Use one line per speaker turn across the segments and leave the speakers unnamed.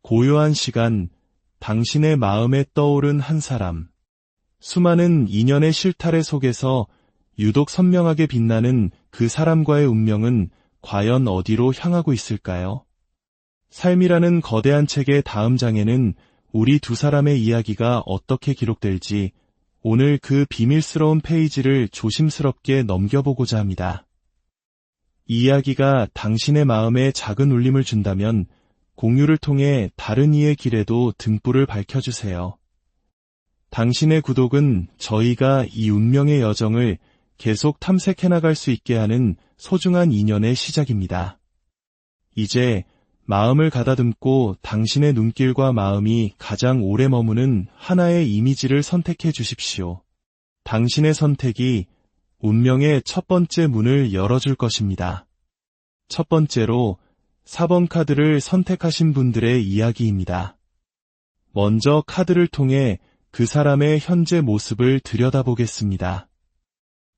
고요한 시간, 당신의 마음에 떠오른 한 사람. 수많은 인연의 실타래 속에서 유독 선명하게 빛나는 그 사람과의 운명은 과연 어디로 향하고 있을까요? 삶이라는 거대한 책의 다음 장에는 우리 두 사람의 이야기가 어떻게 기록될지 오늘 그 비밀스러운 페이지를 조심스럽게 넘겨보고자 합니다. 이 이야기가 당신의 마음에 작은 울림을 준다면 공유를 통해 다른 이의 길에도 등불을 밝혀주세요. 당신의 구독은 저희가 이 운명의 여정을 계속 탐색해 나갈 수 있게 하는 소중한 인연의 시작입니다. 이제 마음을 가다듬고 당신의 눈길과 마음이 가장 오래 머무는 하나의 이미지를 선택해 주십시오. 당신의 선택이 운명의 첫 번째 문을 열어줄 것입니다. 첫 번째로 4번 카드를 선택하신 분들의 이야기입니다. 먼저 카드를 통해 그 사람의 현재 모습을 들여다보겠습니다.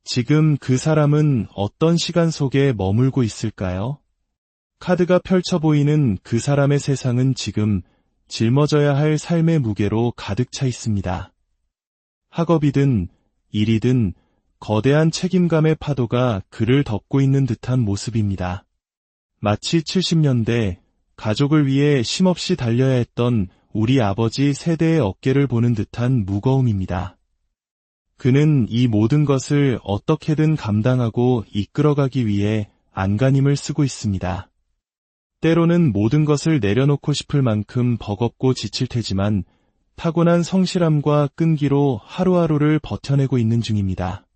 지금 그 사람은 어떤 시간 속에 머물고 있을까요? 카드가 펼쳐 보이는 그 사람의 세상은 지금 짊어져야 할 삶의 무게로 가득 차 있습니다. 학업이든 일이든 거대한 책임감의 파도가 그를 덮고 있는 듯한 모습입니다. 마치 70년대 가족을 위해 쉼없이 달려야 했던 우리 아버지 세대의 어깨를 보는 듯한 무거움입니다. 그는 이 모든 것을 어떻게든 감당하고 이끌어가기 위해 안간힘을 쓰고 있습니다. 때로는 모든 것을 내려놓고 싶을 만큼 버겁고 지칠 테지만 타고난 성실함과 끈기로 하루하루를 버텨내고 있는 중입니다.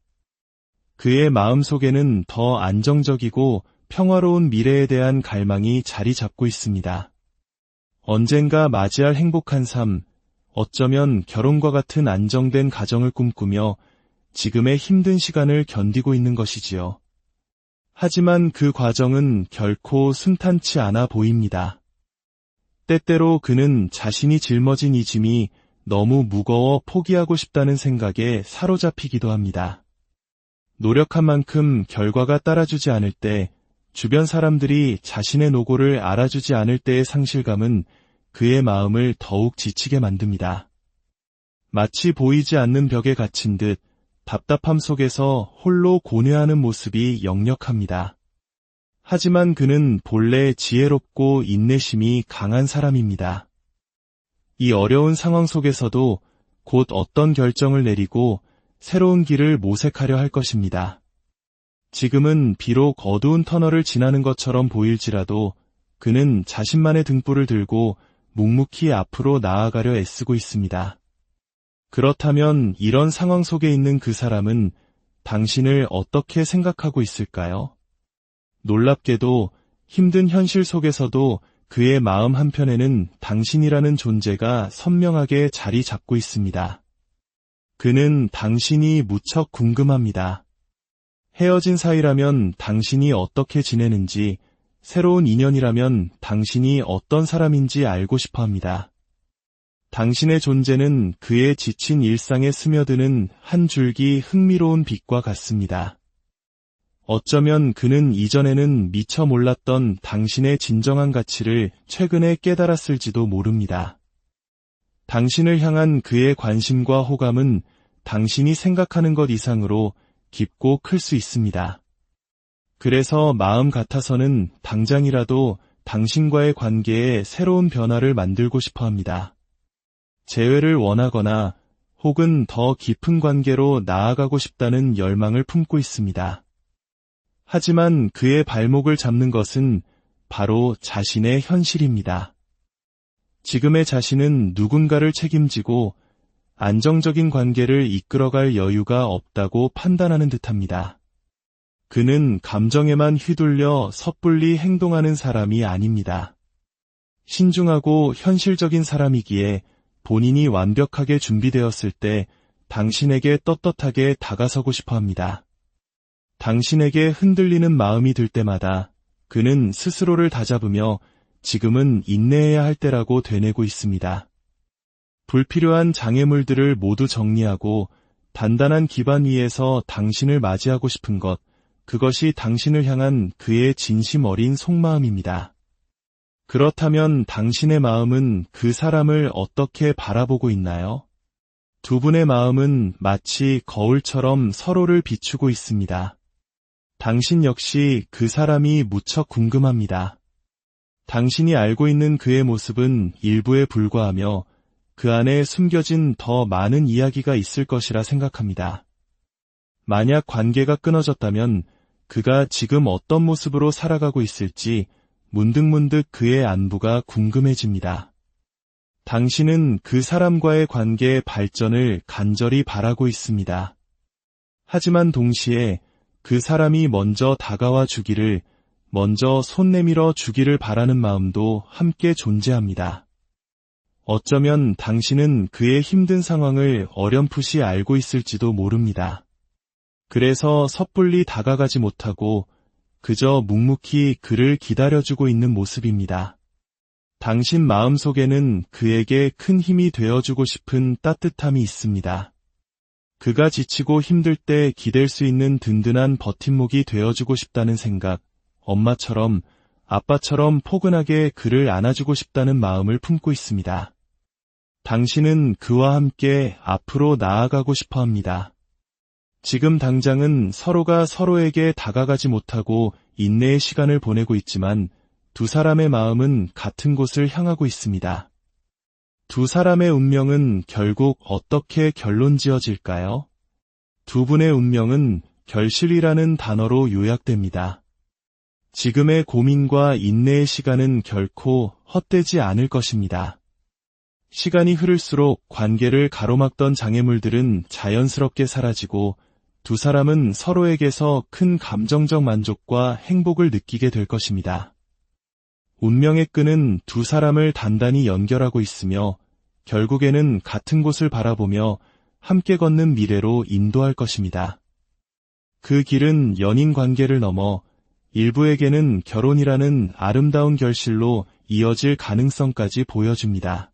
그의 마음속에는 더 안정적이고 평화로운 미래에 대한 갈망이 자리 잡고 있습니다. 언젠가 맞이할 행복한 삶, 어쩌면 결혼과 같은 안정된 가정을 꿈꾸며 지금의 힘든 시간을 견디고 있는 것이지요. 하지만 그 과정은 결코 순탄치 않아 보입니다. 때때로 그는 자신이 짊어진 이 짐이 너무 무거워 포기하고 싶다는 생각에 사로잡히기도 합니다. 노력한 만큼 결과가 따라주지 않을 때, 주변 사람들이 자신의 노고를 알아주지 않을 때의 상실감은 그의 마음을 더욱 지치게 만듭니다. 마치 보이지 않는 벽에 갇힌 듯 답답함 속에서 홀로 고뇌하는 모습이 역력합니다. 하지만 그는 본래 지혜롭고 인내심이 강한 사람입니다. 이 어려운 상황 속에서도 곧 어떤 결정을 내리고 새로운 길을 모색하려 할 것입니다. 지금은 비록 어두운 터널을 지나는 것처럼 보일지라도 그는 자신만의 등불을 들고 묵묵히 앞으로 나아가려 애쓰고 있습니다. 그렇다면 이런 상황 속에 있는 그 사람은 당신을 어떻게 생각하고 있을까요? 놀랍게도 힘든 현실 속에서도 그의 마음 한편에는 당신이라는 존재가 선명하게 자리 잡고 있습니다. 그는 당신이 무척 궁금합니다. 헤어진 사이라면 당신이 어떻게 지내는지, 새로운 인연이라면 당신이 어떤 사람인지 알고 싶어 합니다. 당신의 존재는 그의 지친 일상에 스며드는 한 줄기 흥미로운 빛과 같습니다. 어쩌면 그는 이전에는 미처 몰랐던 당신의 진정한 가치를 최근에 깨달았을지도 모릅니다. 당신을 향한 그의 관심과 호감은 당신이 생각하는 것 이상으로 깊고 클 수 있습니다. 그래서 마음 같아서는 당장이라도 당신과의 관계에 새로운 변화를 만들고 싶어 합니다. 재회를 원하거나 혹은 더 깊은 관계로 나아가고 싶다는 열망을 품고 있습니다. 하지만 그의 발목을 잡는 것은 바로 자신의 현실입니다. 지금의 자신은 누군가를 책임지고 안정적인 관계를 이끌어갈 여유가 없다고 판단하는 듯합니다. 그는 감정에만 휘둘려 섣불리 행동하는 사람이 아닙니다. 신중하고 현실적인 사람이기에 본인이 완벽하게 준비되었을 때 당신에게 떳떳하게 다가서고 싶어 합니다. 당신에게 흔들리는 마음이 들 때마다 그는 스스로를 다잡으며 지금은 인내해야 할 때라고 되뇌고 있습니다. 불필요한 장애물들을 모두 정리하고 단단한 기반 위에서 당신을 맞이하고 싶은 것, 그것이 당신을 향한 그의 진심 어린 속마음입니다. 그렇다면 당신의 마음은 그 사람을 어떻게 바라보고 있나요? 두 분의 마음은 마치 거울처럼 서로를 비추고 있습니다. 당신 역시 그 사람이 무척 궁금합니다. 당신이 알고 있는 그의 모습은 일부에 불과하며 그 안에 숨겨진 더 많은 이야기가 있을 것이라 생각합니다. 만약 관계가 끊어졌다면 그가 지금 어떤 모습으로 살아가고 있을지 문득문득 그의 안부가 궁금해집니다. 당신은 그 사람과의 관계의 발전을 간절히 바라고 있습니다. 하지만 동시에 그 사람이 먼저 다가와 주기를, 먼저 손 내밀어 주기를 바라는 마음도 함께 존재합니다. 어쩌면 당신은 그의 힘든 상황을 어렴풋이 알고 있을지도 모릅니다. 그래서 섣불리 다가가지 못하고 그저 묵묵히 그를 기다려주고 있는 모습입니다. 당신 마음속에는 그에게 큰 힘이 되어주고 싶은 따뜻함이 있습니다. 그가 지치고 힘들 때 기댈 수 있는 든든한 버팀목이 되어주고 싶다는 생각, 엄마처럼, 아빠처럼 포근하게 그를 안아주고 싶다는 마음을 품고 있습니다. 당신은 그와 함께 앞으로 나아가고 싶어 합니다. 지금 당장은 서로가 서로에게 다가가지 못하고 인내의 시간을 보내고 있지만 두 사람의 마음은 같은 곳을 향하고 있습니다. 두 사람의 운명은 결국 어떻게 결론 지어질까요? 두 분의 운명은 결실이라는 단어로 요약됩니다. 지금의 고민과 인내의 시간은 결코 헛되지 않을 것입니다. 시간이 흐를수록 관계를 가로막던 장애물들은 자연스럽게 사라지고 두 사람은 서로에게서 큰 감정적 만족과 행복을 느끼게 될 것입니다. 운명의 끈은 두 사람을 단단히 연결하고 있으며 결국에는 같은 곳을 바라보며 함께 걷는 미래로 인도할 것입니다. 그 길은 연인 관계를 넘어 일부에게는 결혼이라는 아름다운 결실로 이어질 가능성까지 보여줍니다.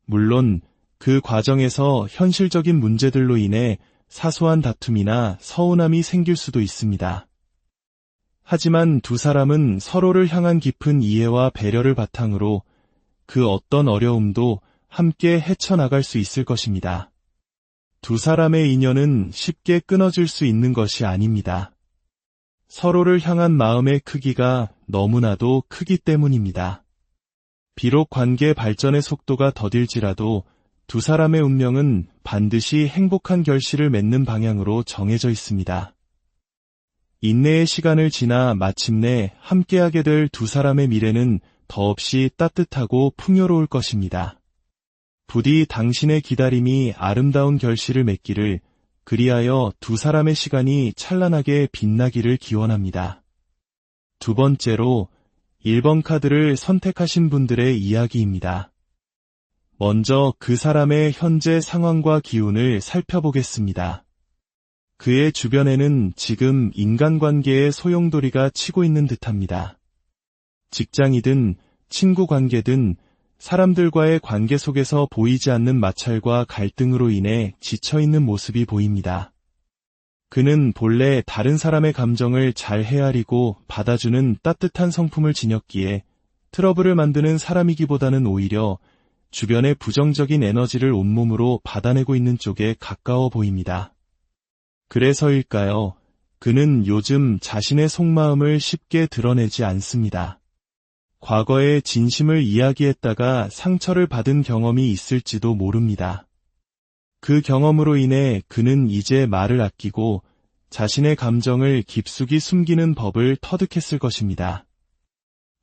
물론 그 과정에서 현실적인 문제들로 인해 사소한 다툼이나 서운함이 생길 수도 있습니다. 하지만 두 사람은 서로를 향한 깊은 이해와 배려를 바탕으로 그 어떤 어려움도 함께 헤쳐나갈 수 있을 것입니다. 두 사람의 인연은 쉽게 끊어질 수 있는 것이 아닙니다. 서로를 향한 마음의 크기가 너무나도 크기 때문입니다. 비록 관계 발전의 속도가 더딜지라도 두 사람의 운명은 반드시 행복한 결실을 맺는 방향으로 정해져 있습니다. 인내의 시간을 지나 마침내 함께하게 될 두 사람의 미래는 더없이 따뜻하고 풍요로울 것입니다. 부디 당신의 기다림이 아름다운 결실을 맺기를, 그리하여 두 사람의 시간이 찬란하게 빛나기를 기원합니다. 두 번째로 1번 카드를 선택하신 분들의 이야기입니다. 먼저 그 사람의 현재 상황과 기운을 살펴보겠습니다. 그의 주변에는 지금 인간관계의 소용돌이가 치고 있는 듯합니다. 직장이든 친구 관계든 사람들과의 관계 속에서 보이지 않는 마찰과 갈등으로 인해 지쳐있는 모습이 보입니다. 그는 본래 다른 사람의 감정을 잘 헤아리고 받아주는 따뜻한 성품을 지녔기에 트러블을 만드는 사람이기보다는 오히려 주변의 부정적인 에너지를 온몸으로 받아내고 있는 쪽에 가까워 보입니다. 그래서일까요? 그는 요즘 자신의 속마음을 쉽게 드러내지 않습니다. 과거의 진심을 이야기했다가 상처를 받은 경험이 있을지도 모릅니다. 그 경험으로 인해 그는 이제 말을 아끼고 자신의 감정을 깊숙이 숨기는 법을 터득했을 것입니다.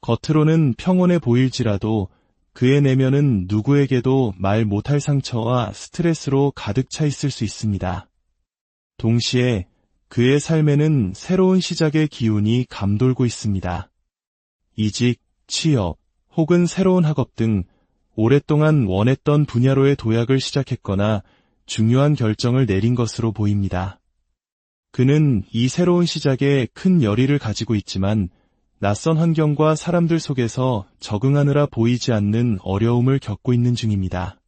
겉으로는 평온해 보일지라도 그의 내면은 누구에게도 말 못할 상처와 스트레스로 가득 차 있을 수 있습니다. 동시에 그의 삶에는 새로운 시작의 기운이 감돌고 있습니다. 이직, 취업, 혹은 새로운 학업 등 오랫동안 원했던 분야로의 도약을 시작했거나 중요한 결정을 내린 것으로 보입니다. 그는 이 새로운 시작에 큰 열의를 가지고 있지만 낯선 환경과 사람들 속에서 적응하느라 보이지 않는 어려움을 겪고 있는 중입니다.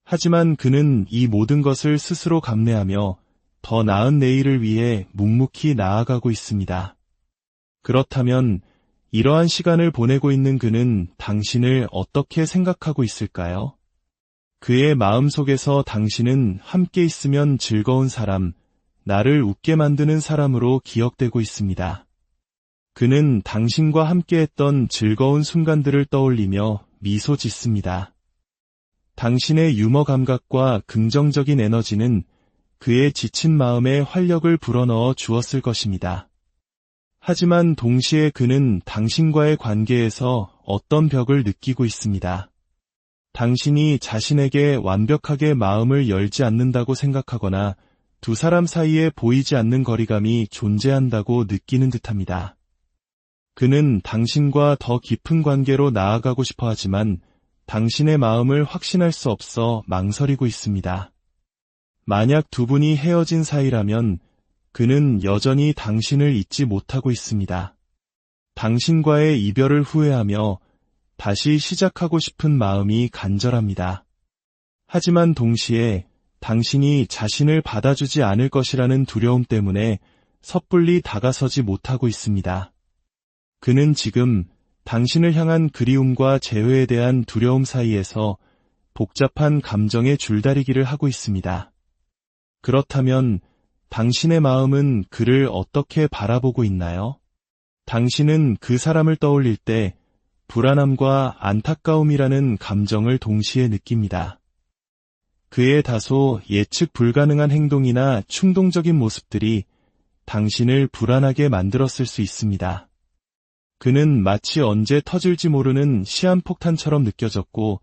하지만 그는 이 모든 것을 스스로 감내하며 더 나은 내일을 위해 묵묵히 나아가고 있습니다. 그렇다면 이러한 시간을 보내고 있는 그는 당신을 어떻게 생각하고 있을까요? 그의 마음속에서 당신은 함께 있으면 즐거운 사람, 나를 웃게 만드는 사람으로 기억되고 있습니다. 그는 당신과 함께했던 즐거운 순간들을 떠올리며 미소 짓습니다. 당신의 유머 감각과 긍정적인 에너지는 그의 지친 마음에 활력을 불어넣어 주었을 것입니다. 하지만 동시에 그는 당신과의 관계에서 어떤 벽을 느끼고 있습니다. 당신이 자신에게 완벽하게 마음을 열지 않는다고 생각하거나 두 사람 사이에 보이지 않는 거리감이 존재한다고 느끼는 듯합니다. 그는 당신과 더 깊은 관계로 나아가고 싶어 하지만 당신의 마음을 확신할 수 없어 망설이고 있습니다. 만약 두 분이 헤어진 사이라면 그는 여전히 당신을 잊지 못하고 있습니다. 당신과의 이별을 후회하며 다시 시작하고 싶은 마음이 간절합니다. 하지만 동시에 당신이 자신을 받아주지 않을 것이라는 두려움 때문에 섣불리 다가서지 못하고 있습니다. 그는 지금 당신을 향한 그리움과 재회에 대한 두려움 사이에서 복잡한 감정의 줄다리기를 하고 있습니다. 그렇다면 당신의 마음은 그를 어떻게 바라보고 있나요? 당신은 그 사람을 떠올릴 때 불안함과 안타까움이라는 감정을 동시에 느낍니다. 그의 다소 예측 불가능한 행동이나 충동적인 모습들이 당신을 불안하게 만들었을 수 있습니다. 그는 마치 언제 터질지 모르는 시한폭탄처럼 느껴졌고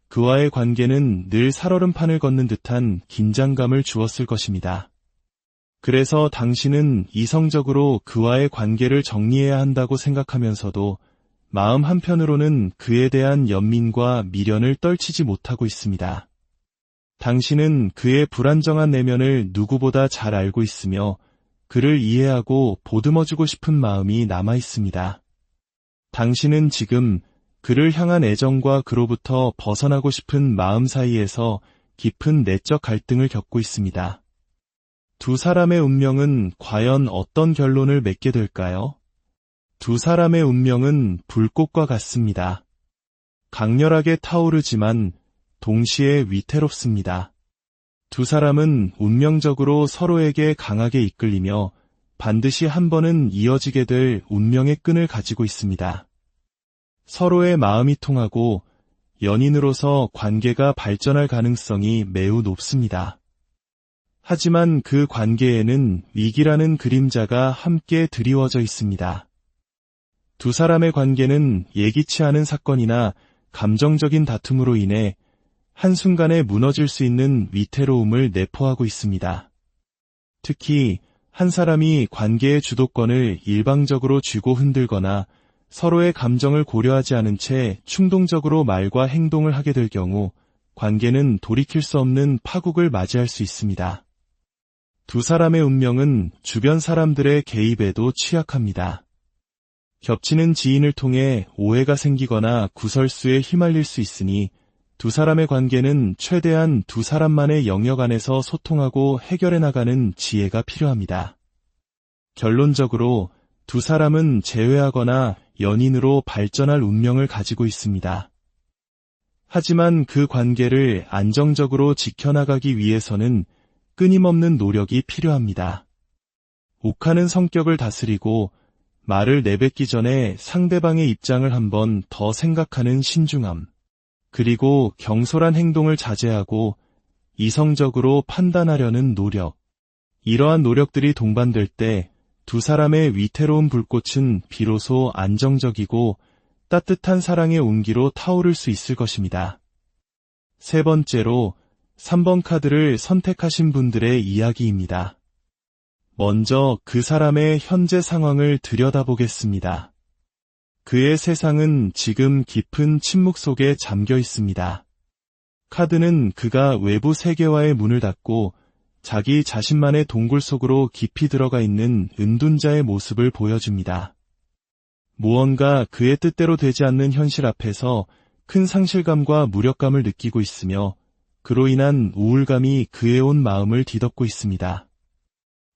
그와의 관계는 늘 살얼음판을 걷는 듯한 긴장감을 주었을 것입니다. 그래서 당신은 이성적으로 그와의 관계를 정리해야 한다고 생각하면서도 마음 한편으로는 그에 대한 연민과 미련을 떨치지 못하고 있습니다. 당신은 그의 불안정한 내면을 누구보다 잘 알고 있으며 그를 이해하고 보듬어주고 싶은 마음이 남아 있습니다. 당신은 지금 그를 향한 애정과 그로부터 벗어나고 싶은 마음 사이에서 깊은 내적 갈등을 겪고 있습니다. 두 사람의 운명은 과연 어떤 결론을 맺게 될까요? 두 사람의 운명은 불꽃과 같습니다. 강렬하게 타오르지만 동시에 위태롭습니다. 두 사람은 운명적으로 서로에게 강하게 이끌리며 반드시 한 번은 이어지게 될 운명의 끈을 가지고 있습니다. 서로의 마음이 통하고 연인으로서 관계가 발전할 가능성이 매우 높습니다. 하지만 그 관계에는 위기라는 그림자가 함께 드리워져 있습니다. 두 사람의 관계는 예기치 않은 사건이나 감정적인 다툼으로 인해 한순간에 무너질 수 있는 위태로움을 내포하고 있습니다. 특히 한 사람이 관계의 주도권을 일방적으로 쥐고 흔들거나 서로의 감정을 고려하지 않은 채 충동적으로 말과 행동을 하게 될 경우 관계는 돌이킬 수 없는 파국을 맞이할 수 있습니다. 두 사람의 운명은 주변 사람들의 개입에도 취약합니다. 겹치는 지인을 통해 오해가 생기거나 구설수에 휘말릴 수 있으니 두 사람의 관계는 최대한 두 사람만의 영역 안에서 소통하고 해결해 나가는 지혜가 필요합니다. 결론적으로 두 사람은 재회하거나 연인으로 발전할 운명을 가지고 있습니다. 하지만 그 관계를 안정적으로 지켜나가기 위해서는 끊임없는 노력이 필요합니다. 욱하는 성격을 다스리고 말을 내뱉기 전에 상대방의 입장을 한번 더 생각하는 신중함, 그리고 경솔한 행동을 자제하고 이성적으로 판단하려는 노력. 이러한 노력들이 동반될 때 두 사람의 위태로운 불꽃은 비로소 안정적이고 따뜻한 사랑의 온기로 타오를 수 있을 것입니다. 세 번째로 3번 카드를 선택하신 분들의 이야기입니다. 먼저 그 사람의 현재 상황을 들여다보겠습니다. 그의 세상은 지금 깊은 침묵 속에 잠겨 있습니다. 카드는 그가 외부 세계와의 문을 닫고 자기 자신만의 동굴 속으로 깊이 들어가 있는 은둔자의 모습을 보여줍니다. 무언가 그의 뜻대로 되지 않는 현실 앞에서 큰 상실감과 무력감을 느끼고 있으며 그로 인한 우울감이 그의 온 마음을 뒤덮고 있습니다.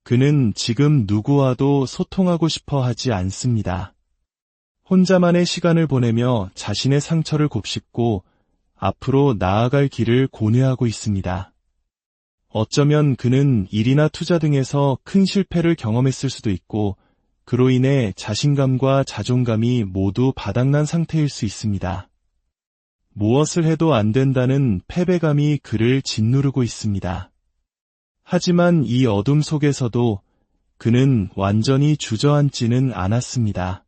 그는 지금 누구와도 소통하고 싶어 하지 않습니다. 혼자만의 시간을 보내며 자신의 상처를 곱씹고 앞으로 나아갈 길을 고뇌하고 있습니다. 어쩌면 그는 일이나 투자 등에서 큰 실패를 경험했을 수도 있고 그로 인해 자신감과 자존감이 모두 바닥난 상태일 수 있습니다. 무엇을 해도 안 된다는 패배감이 그를 짓누르고 있습니다. 하지만 이 어둠 속에서도 그는 완전히 주저앉지는 않았습니다.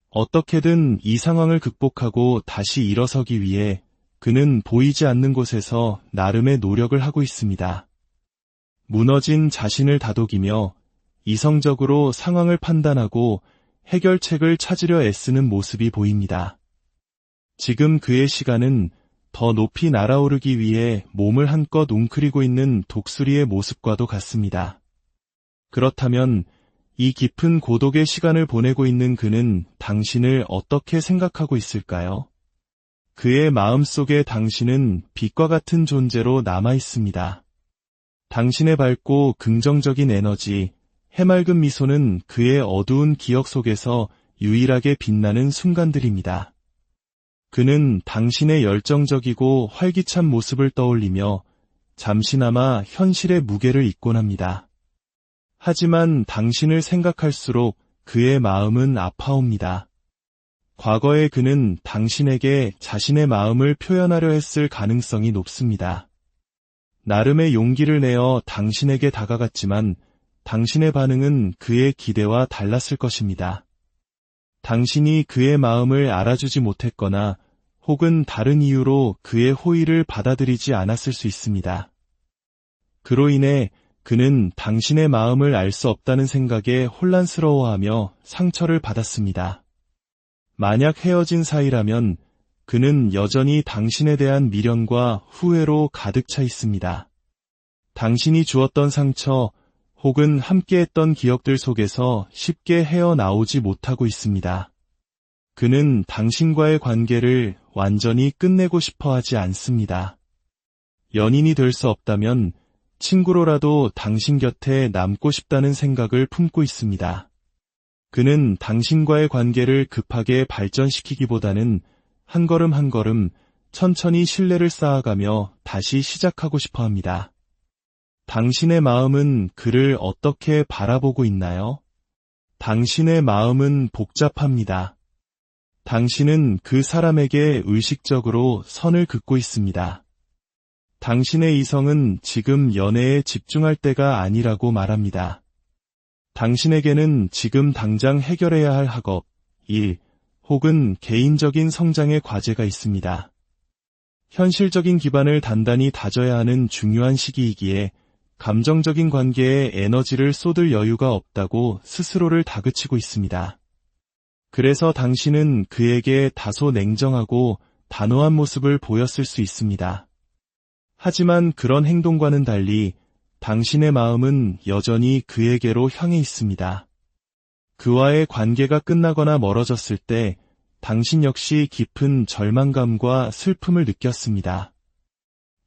어떻게든 이 상황을 극복하고 다시 일어서기 위해 그는 보이지 않는 곳에서 나름의 노력을 하고 있습니다. 무너진 자신을 다독이며 이성적으로 상황을 판단하고 해결책을 찾으려 애쓰는 모습이 보입니다. 지금 그의 시간은 더 높이 날아오르기 위해 몸을 한껏 웅크리고 있는 독수리의 모습과도 같습니다. 그렇다면 이 깊은 고독의 시간을 보내고 있는 그는 당신을 어떻게 생각하고 있을까요? 그의 마음속에 당신은 빛과 같은 존재로 남아 있습니다. 당신의 밝고 긍정적인 에너지, 해맑은 미소는 그의 어두운 기억 속에서 유일하게 빛나는 순간들입니다. 그는 당신의 열정적이고 활기찬 모습을 떠올리며 잠시나마 현실의 무게를 잊곤 합니다. 하지만 당신을 생각할수록 그의 마음은 아파옵니다. 과거에 그는 당신에게 자신의 마음을 표현하려 했을 가능성이 높습니다. 나름의 용기를 내어 당신에게 다가갔지만 당신의 반응은 그의 기대와 달랐을 것입니다. 당신이 그의 마음을 알아주지 못했거나 혹은 다른 이유로 그의 호의를 받아들이지 않았을 수 있습니다. 그로 인해 그는 당신의 마음을 알 수 없다는 생각에 혼란스러워하며 상처를 받았습니다. 만약 헤어진 사이라면 그는 여전히 당신에 대한 미련과 후회로 가득 차 있습니다. 당신이 주었던 상처 혹은 함께했던 기억들 속에서 쉽게 헤어나오지 못하고 있습니다. 그는 당신과의 관계를 완전히 끝내고 싶어 하지 않습니다. 연인이 될 수 없다면 친구로라도 당신 곁에 남고 싶다는 생각을 품고 있습니다. 그는 당신과의 관계를 급하게 발전시키기보다는 한 걸음 한 걸음 천천히 신뢰를 쌓아가며 다시 시작하고 싶어 합니다. 당신의 마음은 그를 어떻게 바라보고 있나요? 당신의 마음은 복잡합니다. 당신은 그 사람에게 의식적으로 선을 긋고 있습니다. 당신의 이성은 지금 연애에 집중할 때가 아니라고 말합니다. 당신에게는 지금 당장 해결해야 할 학업, 일, 혹은 개인적인 성장의 과제가 있습니다. 현실적인 기반을 단단히 다져야 하는 중요한 시기이기에 감정적인 관계에 에너지를 쏟을 여유가 없다고 스스로를 다그치고 있습니다. 그래서 당신은 그에게 다소 냉정하고 단호한 모습을 보였을 수 있습니다. 하지만 그런 행동과는 달리 당신의 마음은 여전히 그에게로 향해 있습니다. 그와의 관계가 끝나거나 멀어졌을 때 당신 역시 깊은 절망감과 슬픔을 느꼈습니다.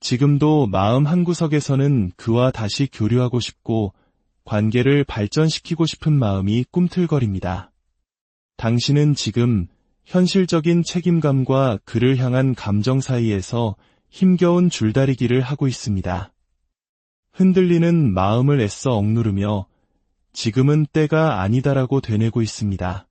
지금도 마음 한구석에서는 그와 다시 교류하고 싶고 관계를 발전시키고 싶은 마음이 꿈틀거립니다. 당신은 지금 현실적인 책임감과 그를 향한 감정 사이에서 힘겨운 줄다리기를 하고 있습니다. 흔들리는 마음을 애써 억누르며 지금은 때가 아니다라고 되뇌고 있습니다.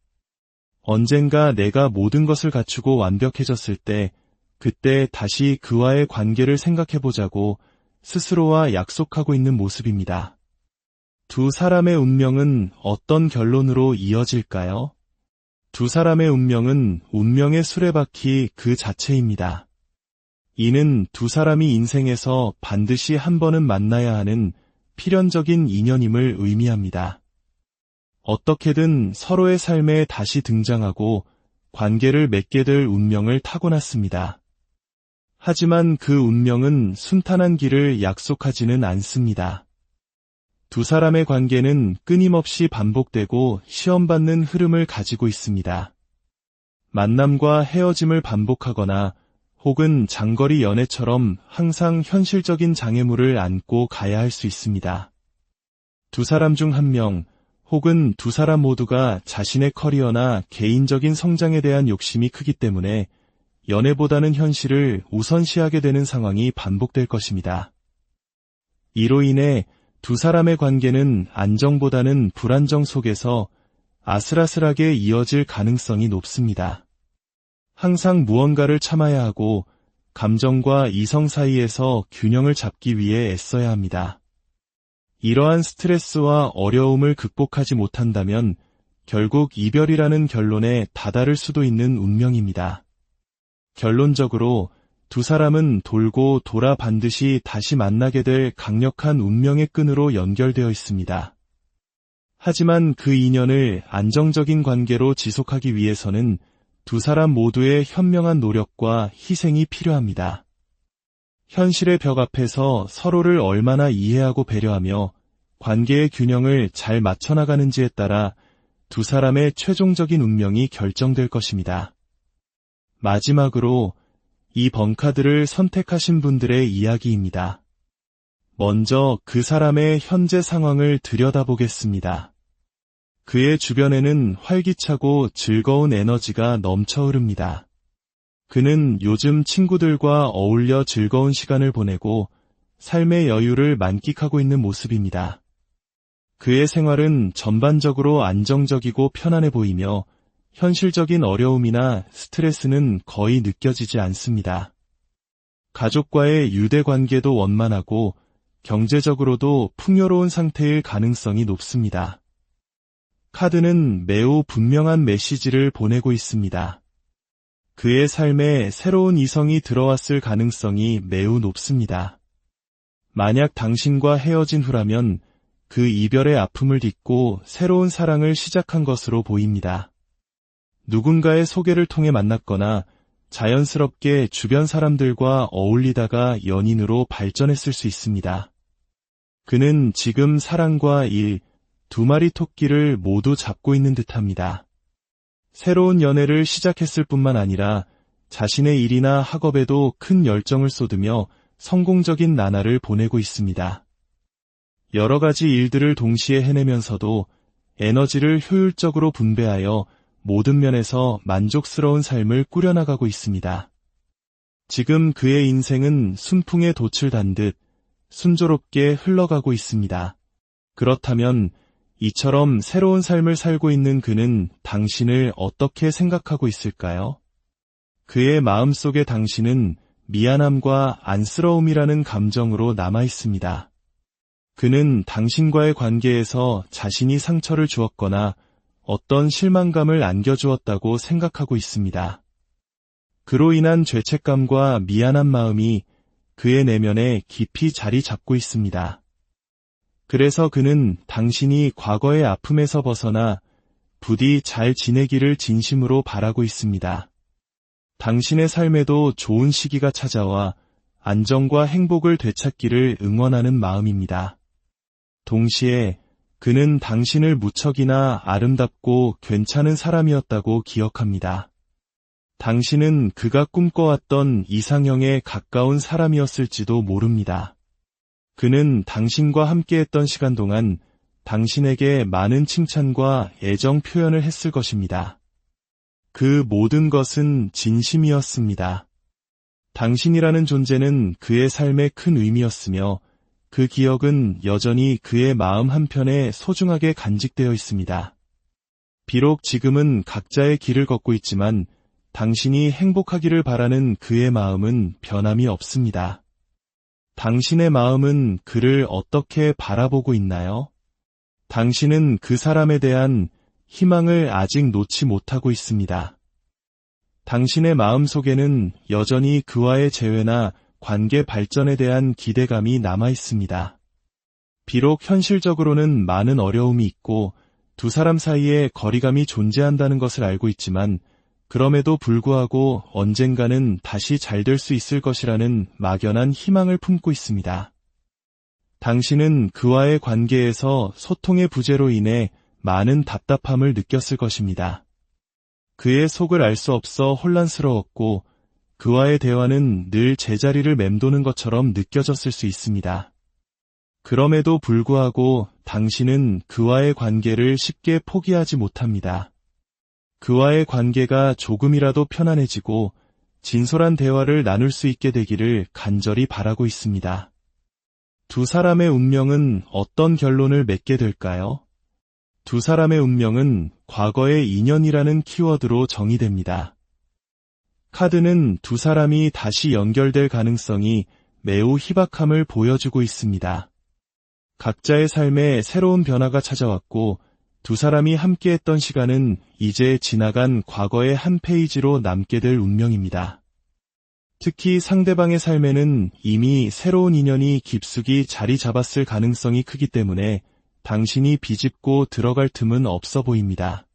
언젠가 내가 모든 것을 갖추고 완벽해졌을 때 그때 다시 그와의 관계를 생각해보자고 스스로와 약속하고 있는 모습입니다. 두 사람의 운명은 어떤 결론으로 이어질까요? 두 사람의 운명은 운명의 수레바퀴 그 자체입니다. 이는 두 사람이 인생에서 반드시 한 번은 만나야 하는 필연적인 인연임을 의미합니다. 어떻게든 서로의 삶에 다시 등장하고 관계를 맺게 될 운명을 타고났습니다. 하지만 그 운명은 순탄한 길을 약속하지는 않습니다. 두 사람의 관계는 끊임없이 반복되고 시험받는 흐름을 가지고 있습니다. 만남과 헤어짐을 반복하거나 혹은 장거리 연애처럼 항상 현실적인 장애물을 안고 가야 할 수 있습니다. 두 사람 중 한 명 혹은 두 사람 모두가 자신의 커리어나 개인적인 성장에 대한 욕심이 크기 때문에 연애보다는 현실을 우선시하게 되는 상황이 반복될 것입니다. 이로 인해 두 사람의 관계는 안정보다는 불안정 속에서 아슬아슬하게 이어질 가능성이 높습니다. 항상 무언가를 참아야 하고 감정과 이성 사이에서 균형을 잡기 위해 애써야 합니다. 이러한 스트레스와 어려움을 극복하지 못한다면 결국 이별이라는 결론에 다다를 수도 있는 운명입니다. 결론적으로 두 사람은 돌고 돌아 반드시 다시 만나게 될 강력한 운명의 끈으로 연결되어 있습니다. 하지만 그 인연을 안정적인 관계로 지속하기 위해서는 두 사람 모두의 현명한 노력과 희생이 필요합니다. 현실의 벽 앞에서 서로를 얼마나 이해하고 배려하며 관계의 균형을 잘 맞춰나가는지에 따라 두 사람의 최종적인 운명이 결정될 것입니다. 마지막으로 이 번카드를 선택하신 분들의 이야기입니다. 먼저 그 사람의 현재 상황을 들여다보겠습니다. 그의 주변에는 활기차고 즐거운 에너지가 넘쳐 흐릅니다. 그는 요즘 친구들과 어울려 즐거운 시간을 보내고 삶의 여유를 만끽하고 있는 모습입니다. 그의 생활은 전반적으로 안정적이고 편안해 보이며 현실적인 어려움이나 스트레스는 거의 느껴지지 않습니다. 가족과의 유대 관계도 원만하고 경제적으로도 풍요로운 상태일 가능성이 높습니다. 카드는 매우 분명한 메시지를 보내고 있습니다. 그의 삶에 새로운 이성이 들어왔을 가능성이 매우 높습니다. 만약 당신과 헤어진 후라면 그 이별의 아픔을 딛고 새로운 사랑을 시작한 것으로 보입니다. 누군가의 소개를 통해 만났거나 자연스럽게 주변 사람들과 어울리다가 연인으로 발전했을 수 있습니다. 그는 지금 사랑과 일, 두 마리 토끼를 모두 잡고 있는 듯합니다. 새로운 연애를 시작했을 뿐만 아니라 자신의 일이나 학업에도 큰 열정을 쏟으며 성공적인 나날을 보내고 있습니다. 여러 가지 일들을 동시에 해내면서도 에너지를 효율적으로 분배하여 모든 면에서 만족스러운 삶을 꾸려나가고 있습니다. 지금 그의 인생은 순풍에 돛을 단 듯 순조롭게 흘러가고 있습니다. 그렇다면 이처럼 새로운 삶을 살고 있는 그는 당신을 어떻게 생각하고 있을까요? 그의 마음속에 당신은 미안함과 안쓰러움이라는 감정으로 남아 있습니다. 그는 당신과의 관계에서 자신이 상처를 주었거나 어떤 실망감을 안겨주었다고 생각하고 있습니다. 그로 인한 죄책감과 미안한 마음이 그의 내면에 깊이 자리 잡고 있습니다. 그래서 그는 당신이 과거의 아픔에서 벗어나 부디 잘 지내기를 진심으로 바라고 있습니다. 당신의 삶에도 좋은 시기가 찾아와 안정과 행복을 되찾기를 응원하는 마음입니다. 동시에 그는 당신을 무척이나 아름답고 괜찮은 사람이었다고 기억합니다. 당신은 그가 꿈꿔왔던 이상형에 가까운 사람이었을지도 모릅니다. 그는 당신과 함께했던 시간 동안 당신에게 많은 칭찬과 애정 표현을 했을 것입니다. 그 모든 것은 진심이었습니다. 당신이라는 존재는 그의 삶에 큰 의미였으며 그 기억은 여전히 그의 마음 한편에 소중하게 간직되어 있습니다. 비록 지금은 각자의 길을 걷고 있지만 당신이 행복하기를 바라는 그의 마음은 변함이 없습니다. 당신의 마음은 그를 어떻게 바라보고 있나요? 당신은 그 사람에 대한 희망을 아직 놓지 못하고 있습니다. 당신의 마음 속에는 여전히 그와의 재회나 관계 발전에 대한 기대감이 남아 있습니다. 비록 현실적으로는 많은 어려움이 있고 두 사람 사이에 거리감이 존재한다는 것을 알고 있지만 그럼에도 불구하고 언젠가는 다시 잘 될 수 있을 것이라는 막연한 희망을 품고 있습니다. 당신은 그와의 관계에서 소통의 부재로 인해 많은 답답함을 느꼈을 것입니다. 그의 속을 알 수 없어 혼란스러웠고 그와의 대화는 늘 제자리를 맴도는 것처럼 느껴졌을 수 있습니다. 그럼에도 불구하고 당신은 그와의 관계를 쉽게 포기하지 못합니다. 그와의 관계가 조금이라도 편안해지고 진솔한 대화를 나눌 수 있게 되기를 간절히 바라고 있습니다. 두 사람의 운명은 어떤 결론을 맺게 될까요? 두 사람의 운명은 과거의 인연이라는 키워드로 정의됩니다. 카드는 두 사람이 다시 연결될 가능성이 매우 희박함을 보여주고 있습니다. 각자의 삶에 새로운 변화가 찾아왔고 두 사람이 함께했던 시간은 이제 지나간 과거의 한 페이지로 남게 될 운명입니다. 특히 상대방의 삶에는 이미 새로운 인연이 깊숙이 자리 잡았을 가능성이 크기 때문에 당신이 비집고 들어갈 틈은 없어 보입니다.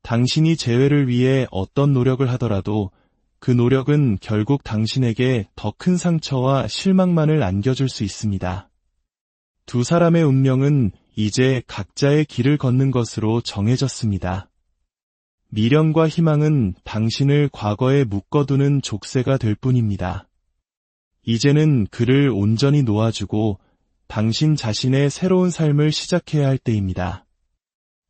당신이 재회를 위해 어떤 노력을 하더라도 그 노력은 결국 당신에게 더 큰 상처와 실망만을 안겨줄 수 있습니다. 두 사람의 운명은 이제 각자의 길을 걷는 것으로 정해졌습니다. 미련과 희망은 당신을 과거에 묶어두는 족쇄가 될 뿐입니다. 이제는 그를 온전히 놓아주고 당신 자신의 새로운 삶을 시작해야 할 때입니다.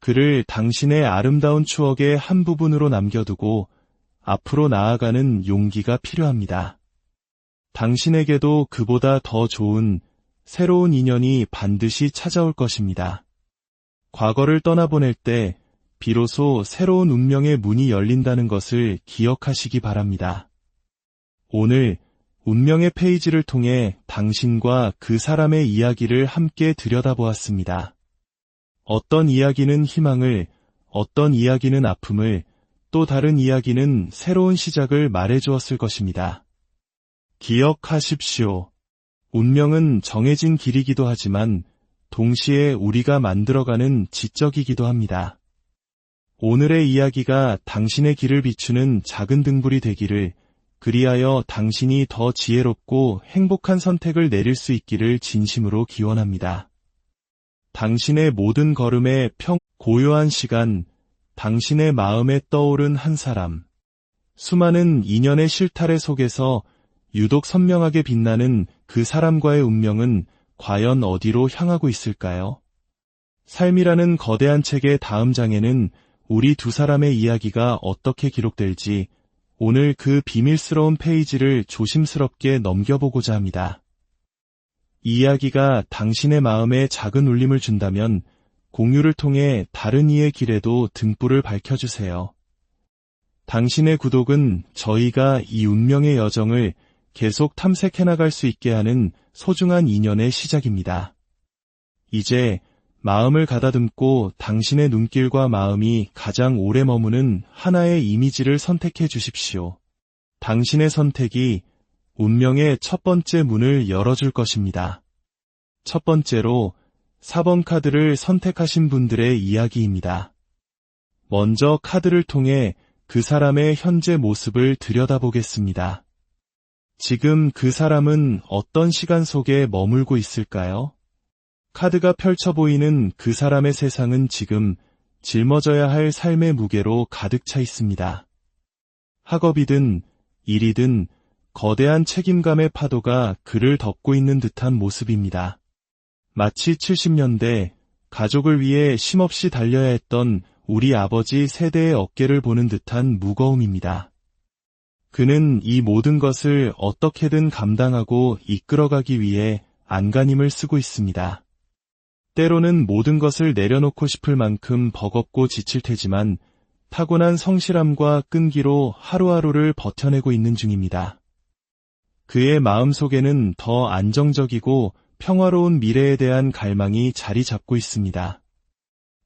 그를 당신의 아름다운 추억의 한 부분으로 남겨두고 앞으로 나아가는 용기가 필요합니다. 당신에게도 그보다 더 좋은 새로운 인연이 반드시 찾아올 것입니다. 과거를 떠나보낼 때 비로소 새로운 운명의 문이 열린다는 것을 기억하시기 바랍니다. 오늘 운명의 페이지를 통해 당신과 그 사람의 이야기를 함께 들여다보았습니다. 어떤 이야기는 희망을, 어떤 이야기는 아픔을, 또 다른 이야기는 새로운 시작을 말해주었을 것입니다. 기억하십시오. 운명은 정해진 길이기도 하지만 동시에 우리가 만들어가는 지적이기도 합니다. 오늘의 이야기가 당신의 길을 비추는 작은 등불이 되기를, 그리하여 당신이 더 지혜롭고 행복한 선택을 내릴 수 있기를 진심으로 기원합니다. 당신의 모든 걸음에 고요한 시간, 당신의 마음에 떠오른 한 사람. 수많은 인연의 실타래 속에서 유독 선명하게 빛나는 그 사람과의 운명은 과연 어디로 향하고 있을까요? 삶이라는 거대한 책의 다음 장에는 우리 두 사람의 이야기가 어떻게 기록될지 오늘 그 비밀스러운 페이지를 조심스럽게 넘겨보고자 합니다. 이 이야기가 당신의 마음에 작은 울림을 준다면 공유를 통해 다른 이의 길에도 등불을 밝혀주세요. 당신의 구독은 저희가 이 운명의 여정을 계속 탐색해나갈 수 있게 하는 소중한 인연의 시작입니다. 이제 마음을 가다듬고 당신의 눈길과 마음이 가장 오래 머무는 하나의 이미지를 선택해 주십시오. 당신의 선택이 운명의 첫 번째 문을 열어줄 것입니다. 첫 번째로 4번 카드를 선택하신 분들의 이야기입니다. 먼저 카드를 통해 그 사람의 현재 모습을 들여다보겠습니다. 지금 그 사람은 어떤 시간 속에 머물고 있을까요? 카드가 펼쳐 보이는 그 사람의 세상은 지금 짊어져야 할 삶의 무게로 가득 차 있습니다. 학업이든 일이든 거대한 책임감의 파도가 그를 덮고 있는 듯한 모습입니다. 마치 70년대 가족을 위해 쉼없이 달려야 했던 우리 아버지 세대의 어깨를 보는 듯한 무거움입니다. 그는 이 모든 것을 어떻게든 감당하고 이끌어가기 위해 안간힘을 쓰고 있습니다. 때로는 모든 것을 내려놓고 싶을 만큼 버겁고 지칠 테지만 타고난 성실함과 끈기로 하루하루를 버텨내고 있는 중입니다. 그의 마음속에는 더 안정적이고 평화로운 미래에 대한 갈망이 자리 잡고 있습니다.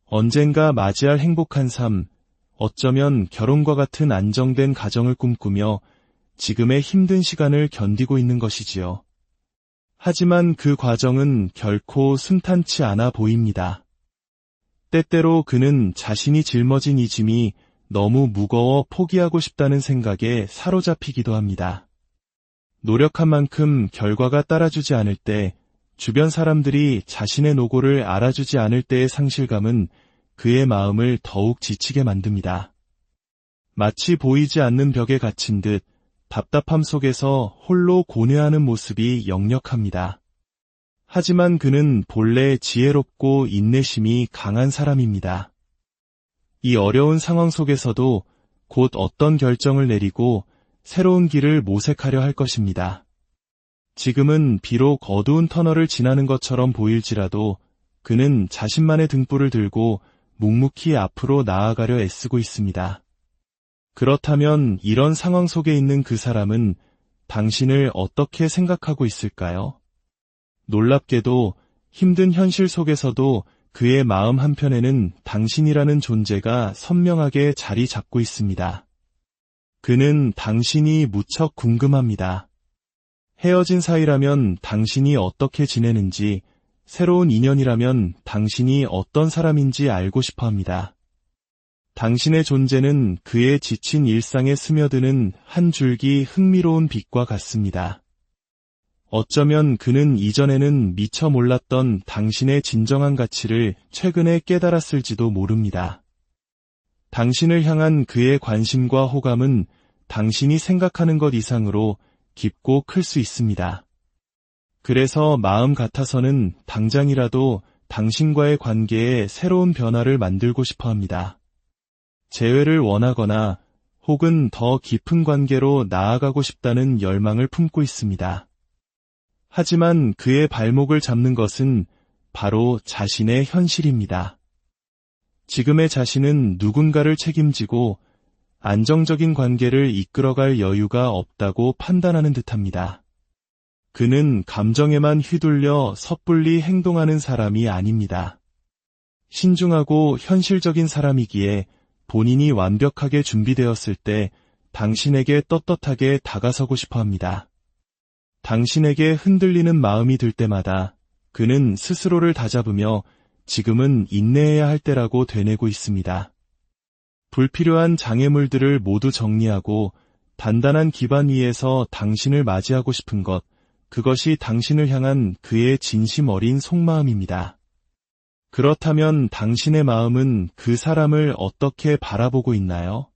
언젠가 맞이할 행복한 삶, 어쩌면 결혼과 같은 안정된 가정을 꿈꾸며 지금의 힘든 시간을 견디고 있는 것이지요. 하지만 그 과정은 결코 순탄치 않아 보입니다. 때때로 그는 자신이 짊어진 이 짐이 너무 무거워 포기하고 싶다는 생각에 사로잡히기도 합니다. 노력한 만큼 결과가 따라주지 않을 때, 주변 사람들이 자신의 노고를 알아주지 않을 때의 상실감은 그의 마음을 더욱 지치게 만듭니다. 마치 보이지 않는 벽에 갇힌 듯 답답함 속에서 홀로 고뇌하는 모습이 역력합니다. 하지만 그는 본래 지혜롭고 인내심이 강한 사람입니다. 이 어려운 상황 속에서도 곧 어떤 결정을 내리고 새로운 길을 모색하려 할 것입니다. 지금은 비록 어두운 터널을 지나는 것처럼 보일지라도 그는 자신만의 등불을 들고 묵묵히 앞으로 나아가려 애쓰고 있습니다. 그렇다면 이런 상황 속에 있는 그 사람은 당신을 어떻게 생각하고 있을까요? 놀랍게도 힘든 현실 속에서도 그의 마음 한편에는 당신이라는 존재가 선명하게 자리 잡고 있습니다. 그는 당신이 무척 궁금합니다. 헤어진 사이라면 당신이 어떻게 지내는지, 새로운 인연이라면 당신이 어떤 사람인지 알고 싶어 합니다. 당신의 존재는 그의 지친 일상에 스며드는 한 줄기 흥미로운 빛과 같습니다. 어쩌면 그는 이전에는 미처 몰랐던 당신의 진정한 가치를 최근에 깨달았을지도 모릅니다. 당신을 향한 그의 관심과 호감은 당신이 생각하는 것 이상으로 깊고 클 수 있습니다. 그래서 마음 같아서는 당장이라도 당신과의 관계에 새로운 변화를 만들고 싶어 합니다. 재회를 원하거나 혹은 더 깊은 관계로 나아가고 싶다는 열망을 품고 있습니다. 하지만 그의 발목을 잡는 것은 바로 자신의 현실입니다. 지금의 자신은 누군가를 책임지고 안정적인 관계를 이끌어갈 여유가 없다고 판단하는 듯합니다. 그는 감정에만 휘둘려 섣불리 행동하는 사람이 아닙니다. 신중하고 현실적인 사람이기에 본인이 완벽하게 준비되었을 때 당신에게 떳떳하게 다가서고 싶어 합니다. 당신에게 흔들리는 마음이 들 때마다 그는 스스로를 다잡으며 지금은 인내해야 할 때라고 되뇌고 있습니다. 불필요한 장애물들을 모두 정리하고 단단한 기반 위에서 당신을 맞이하고 싶은 것, 그것이 당신을 향한 그의 진심 어린 속마음입니다. 그렇다면 당신의 마음은 그 사람을 어떻게 바라보고 있나요?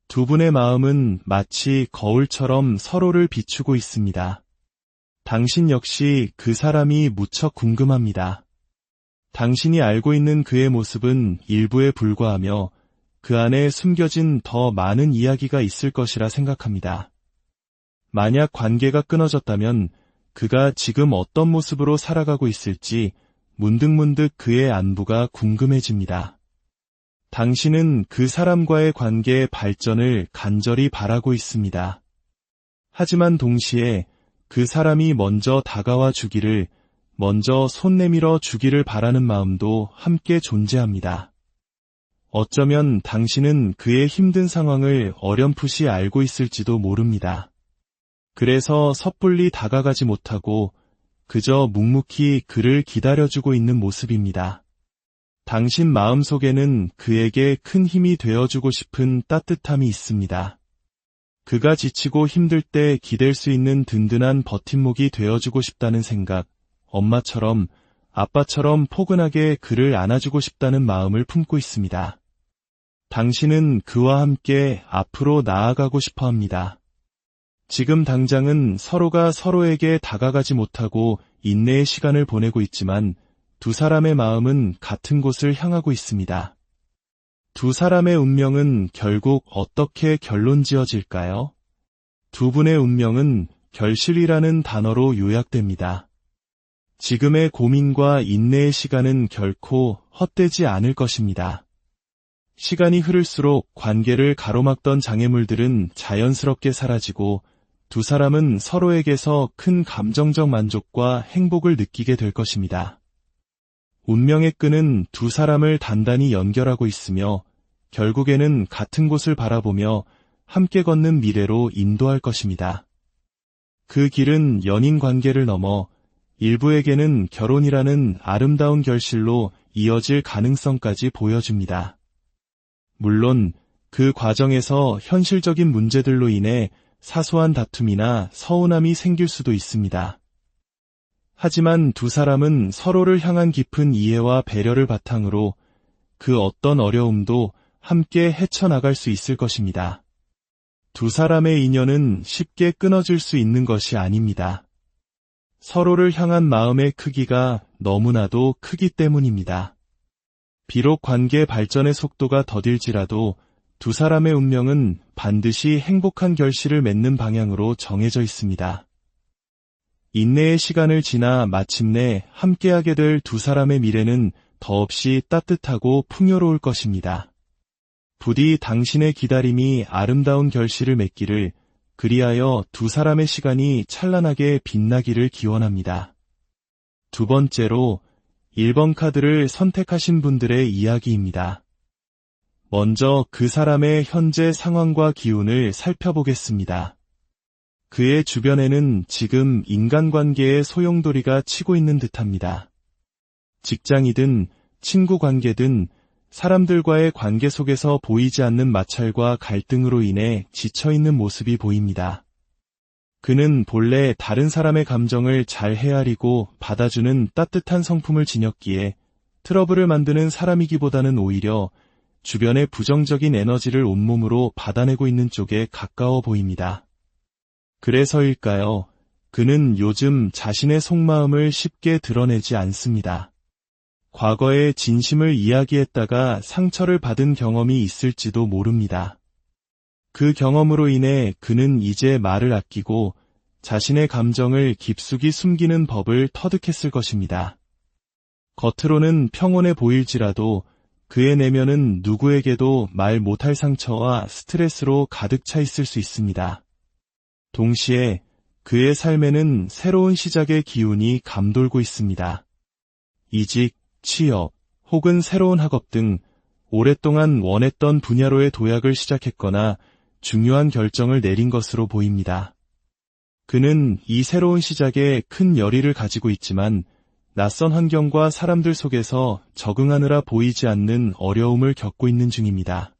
두 분의 마음은 마치 거울처럼 서로를 비추고 있습니다. 당신 역시 그 사람이 무척 궁금합니다. 당신이 알고 있는 그의 모습은 일부에 불과하며 그 안에 숨겨진 더 많은 이야기가 있을 것이라 생각합니다. 만약 관계가 끊어졌다면 그가 지금 어떤 모습으로 살아가고 있을지 문득문득 그의 안부가 궁금해집니다. 당신은 그 사람과의 관계의 발전을 간절히 바라고 있습니다. 하지만 동시에 그 사람이 먼저 다가와 주기를, 먼저 손 내밀어 주기를 바라는 마음도 함께 존재합니다. 어쩌면 당신은 그의 힘든 상황을 어렴풋이 알고 있을지도 모릅니다. 그래서 섣불리 다가가지 못하고 그저 묵묵히 그를 기다려주고 있는 모습입니다. 당신 마음속에는 그에게 큰 힘이 되어주고 싶은 따뜻함이 있습니다. 그가 지치고 힘들 때 기댈 수 있는 든든한 버팀목이 되어주고 싶다는 생각, 엄마처럼, 아빠처럼 포근하게 그를 안아주고 싶다는 마음을 품고 있습니다. 당신은 그와 함께 앞으로 나아가고 싶어 합니다. 지금 당장은 서로가 서로에게 다가가지 못하고 인내의 시간을 보내고 있지만 두 사람의 마음은 같은 곳을 향하고 있습니다. 두 사람의 운명은 결국 어떻게 결론 지어질까요? 두 분의 운명은 결실이라는 단어로 요약됩니다. 지금의 고민과 인내의 시간은 결코 헛되지 않을 것입니다. 시간이 흐를수록 관계를 가로막던 장애물들은 자연스럽게 사라지고 두 사람은 서로에게서 큰 감정적 만족과 행복을 느끼게 될 것입니다. 운명의 끈은 두 사람을 단단히 연결하고 있으며 결국에는 같은 곳을 바라보며 함께 걷는 미래로 인도할 것입니다. 그 길은 연인 관계를 넘어 일부에게는 결혼이라는 아름다운 결실로 이어질 가능성까지 보여줍니다. 물론 그 과정에서 현실적인 문제들로 인해 사소한 다툼이나 서운함이 생길 수도 있습니다. 하지만 두 사람은 서로를 향한 깊은 이해와 배려를 바탕으로 그 어떤 어려움도 함께 헤쳐나갈 수 있을 것입니다. 두 사람의 인연은 쉽게 끊어질 수 있는 것이 아닙니다. 서로를 향한 마음의 크기가 너무나도 크기 때문입니다. 비록 관계 발전의 속도가 더딜지라도 두 사람의 운명은 반드시 행복한 결실을 맺는 방향으로 정해져 있습니다. 인내의 시간을 지나 마침내 함께하게 될 두 사람의 미래는 더없이 따뜻하고 풍요로울 것입니다. 부디 당신의 기다림이 아름다운 결실을 맺기를, 그리하여 두 사람의 시간이 찬란하게 빛나기를 기원합니다. 두 번째로 1번 카드를 선택하신 분들의 이야기입니다. 먼저 그 사람의 현재 상황과 기운을 살펴보겠습니다. 그의 주변에는 지금 인간관계의 소용돌이가 치고 있는 듯합니다. 직장이든 친구 관계든 사람들과의 관계 속에서 보이지 않는 마찰과 갈등으로 인해 지쳐있는 모습이 보입니다. 그는 본래 다른 사람의 감정을 잘 헤아리고 받아주는 따뜻한 성품을 지녔기에 트러블을 만드는 사람이기보다는 오히려 주변의 부정적인 에너지를 온몸으로 받아내고 있는 쪽에 가까워 보입니다. 그래서일까요? 그는 요즘 자신의 속마음을 쉽게 드러내지 않습니다. 과거의 진심을 이야기했다가 상처를 받은 경험이 있을지도 모릅니다. 그 경험으로 인해 그는 이제 말을 아끼고 자신의 감정을 깊숙이 숨기는 법을 터득했을 것입니다. 겉으로는 평온해 보일지라도 그의 내면은 누구에게도 말 못할 상처와 스트레스로 가득 차 있을 수 있습니다. 동시에 그의 삶에는 새로운 시작의 기운이 감돌고 있습니다. 이직, 취업, 혹은 새로운 학업 등 오랫동안 원했던 분야로의 도약을 시작했거나 중요한 결정을 내린 것으로 보입니다. 그는 이 새로운 시작에 큰 열의를 가지고 있지만 낯선 환경과 사람들 속에서 적응하느라 보이지 않는 어려움을 겪고 있는 중입니다.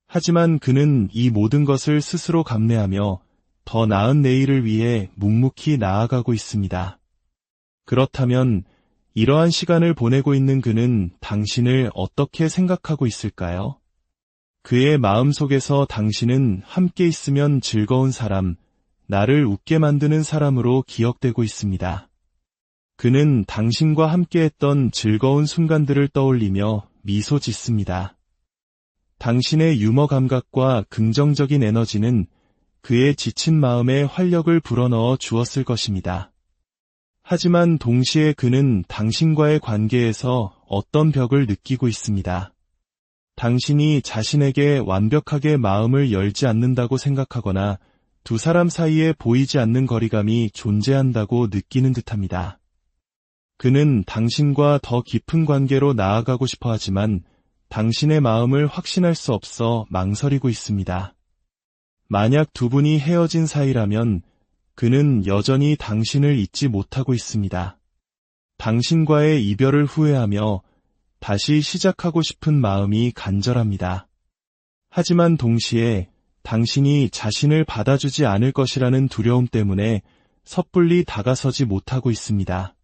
하지만 그는 이 모든 것을 스스로 감내하며 더 나은 내일을 위해 묵묵히 나아가고 있습니다. 그렇다면 이러한 시간을 보내고 있는 그는 당신을 어떻게 생각하고 있을까요? 그의 마음속에서 당신은 함께 있으면 즐거운 사람, 나를 웃게 만드는 사람으로 기억되고 있습니다. 그는 당신과 함께했던 즐거운 순간들을 떠올리며 미소 짓습니다. 당신의 유머 감각과 긍정적인 에너지는 그의 지친 마음에 활력을 불어넣어 주었을 것입니다. 하지만 동시에 그는 당신과의 관계에서 어떤 벽을 느끼고 있습니다. 당신이 자신에게 완벽하게 마음을 열지 않는다고 생각하거나 두 사람 사이에 보이지 않는 거리감이 존재한다고 느끼는 듯합니다. 그는 당신과 더 깊은 관계로 나아가고 싶어 하지만 당신의 마음을 확신할 수 없어 망설이고 있습니다. 만약 두 분이 헤어진 사이라면 그는 여전히 당신을 잊지 못하고 있습니다. 당신과의 이별을 후회하며 다시 시작하고 싶은 마음이 간절합니다. 하지만 동시에 당신이 자신을 받아주지 않을 것이라는 두려움 때문에 섣불리 다가서지 못하고 있습니다.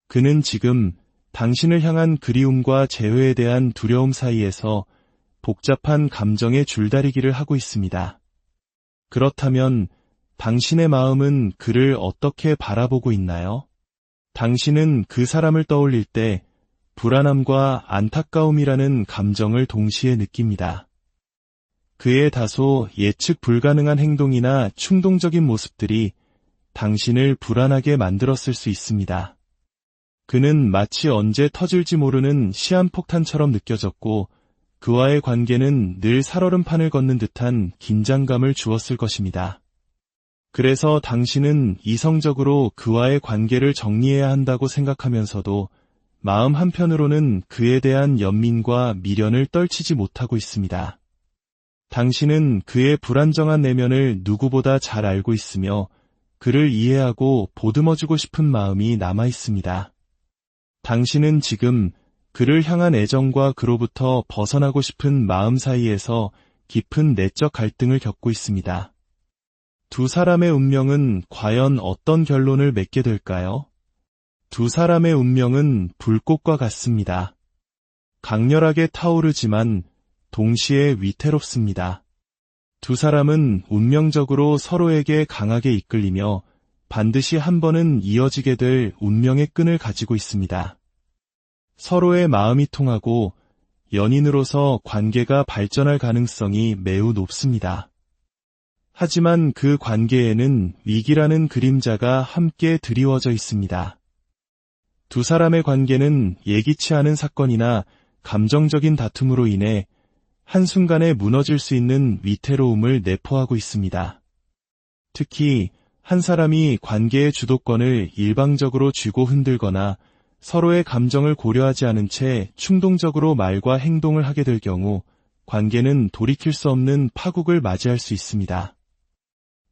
그는 지금 당신을 향한 그리움과 재회에 대한 두려움 사이에서 복잡한 감정의 줄다리기를 하고 있습니다. 그렇다면 당신의 마음은 그를 어떻게 바라보고 있나요? 당신은 그 사람을 떠올릴 때 불안함과 안타까움이라는 감정을 동시에 느낍니다. 그의 다소 예측 불가능한 행동이나 충동적인 모습들이 당신을 불안하게 만들었을 수 있습니다. 그는 마치 언제 터질지 모르는 시한폭탄처럼 느껴졌고 그와의 관계는 늘 살얼음판을 걷는 듯한 긴장감을 주었을 것입니다. 그래서 당신은 이성적으로 그와의 관계를 정리해야 한다고 생각하면서도 마음 한편으로는 그에 대한 연민과 미련을 떨치지 못하고 있습니다. 당신은 그의 불안정한 내면을 누구보다 잘 알고 있으며 그를 이해하고 보듬어주고 싶은 마음이 남아 있습니다. 당신은 지금 그를 향한 애정과 그로부터 벗어나고 싶은 마음 사이에서 깊은 내적 갈등을 겪고 있습니다. 두 사람의 운명은 과연 어떤 결론을 맺게 될까요? 두 사람의 운명은 불꽃과 같습니다. 강렬하게 타오르지만 동시에 위태롭습니다. 두 사람은 운명적으로 서로에게 강하게 이끌리며 반드시 한 번은 이어지게 될 운명의 끈을 가지고 있습니다. 서로의 마음이 통하고 연인으로서 관계가 발전할 가능성이 매우 높습니다. 하지만 그 관계에는 위기라는 그림자가 함께 드리워져 있습니다. 두 사람의 관계는 예기치 않은 사건이나 감정적인 다툼으로 인해 한순간에 무너질 수 있는 위태로움을 내포하고 있습니다. 특히 한 사람이 관계의 주도권을 일방적으로 쥐고 흔들거나 서로의 감정을 고려하지 않은 채 충동적으로 말과 행동을 하게 될 경우 관계는 돌이킬 수 없는 파국을 맞이할 수 있습니다.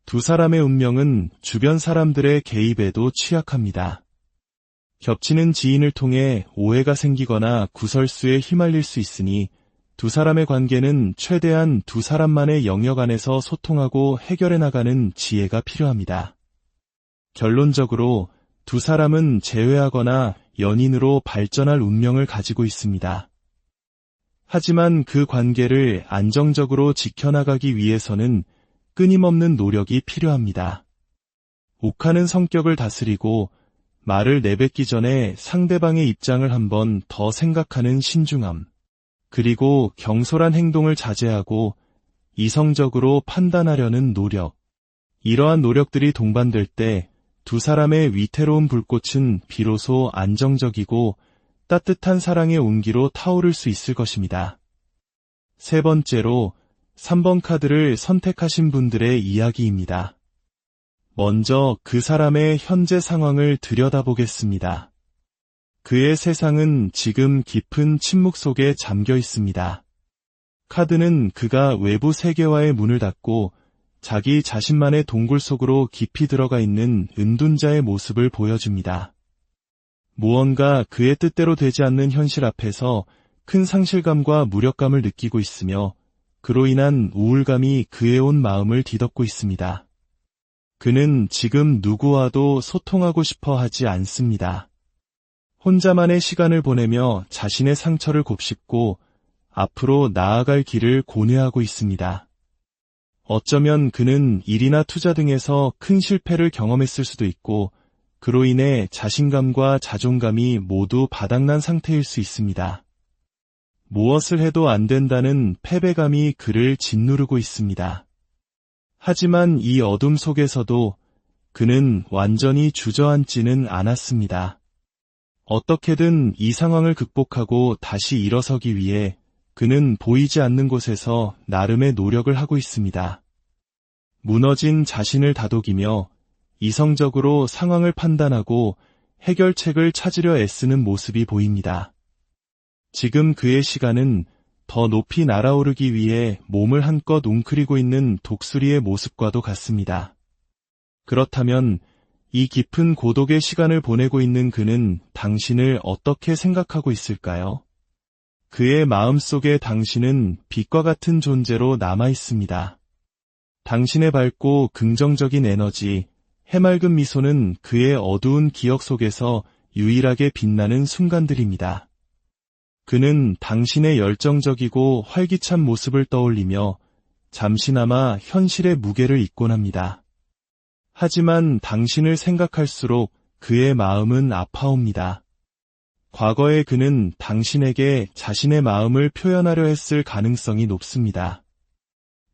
두 사람의 운명은 주변 사람들의 개입에도 취약합니다. 겹치는 지인을 통해 오해가 생기거나 구설수에 휘말릴 수 있으니 두 사람의 관계는 최대한 두 사람만의 영역 안에서 소통하고 해결해 나가는 지혜가 필요합니다. 결론적으로 두 사람은 재회하거나 연인으로 발전할 운명을 가지고 있습니다. 하지만 그 관계를 안정적으로 지켜나가기 위해서는 끊임없는 노력이 필요합니다. 욱하는 성격을 다스리고 말을 내뱉기 전에 상대방의 입장을 한번 더 생각하는 신중함, 그리고 경솔한 행동을 자제하고 이성적으로 판단하려는 노력. 이러한 노력들이 동반될 때 두 사람의 위태로운 불꽃은 비로소 안정적이고 따뜻한 사랑의 온기로 타오를 수 있을 것입니다. 세 번째로 3번 카드를 선택하신 분들의 이야기입니다. 먼저 그 사람의 현재 상황을 들여다보겠습니다. 그의 세상은 지금 깊은 침묵 속에 잠겨 있습니다. 카드는 그가 외부 세계와의 문을 닫고 자기 자신만의 동굴 속으로 깊이 들어가 있는 은둔자의 모습을 보여줍니다. 무언가 그의 뜻대로 되지 않는 현실 앞에서 큰 상실감과 무력감을 느끼고 있으며 그로 인한 우울감이 그의 온 마음을 뒤덮고 있습니다. 그는 지금 누구와도 소통하고 싶어 하지 않습니다. 혼자만의 시간을 보내며 자신의 상처를 곱씹고 앞으로 나아갈 길을 고뇌하고 있습니다. 어쩌면 그는 일이나 투자 등에서 큰 실패를 경험했을 수도 있고 그로 인해 자신감과 자존감이 모두 바닥난 상태일 수 있습니다. 무엇을 해도 안 된다는 패배감이 그를 짓누르고 있습니다. 하지만 이 어둠 속에서도 그는 완전히 주저앉지는 않았습니다. 어떻게든 이 상황을 극복하고 다시 일어서기 위해 그는 보이지 않는 곳에서 나름의 노력을 하고 있습니다. 무너진 자신을 다독이며 이성적으로 상황을 판단하고 해결책을 찾으려 애쓰는 모습이 보입니다. 지금 그의 시간은 더 높이 날아오르기 위해 몸을 한껏 웅크리고 있는 독수리의 모습과도 같습니다. 그렇다면 이 깊은 고독의 시간을 보내고 있는 그는 당신을 어떻게 생각하고 있을까요? 그의 마음속에 당신은 빛과 같은 존재로 남아 있습니다. 당신의 밝고 긍정적인 에너지, 해맑은 미소는 그의 어두운 기억 속에서 유일하게 빛나는 순간들입니다. 그는 당신의 열정적이고 활기찬 모습을 떠올리며 잠시나마 현실의 무게를 잊곤 합니다. 하지만 당신을 생각할수록 그의 마음은 아파옵니다. 과거에 그는 당신에게 자신의 마음을 표현하려 했을 가능성이 높습니다.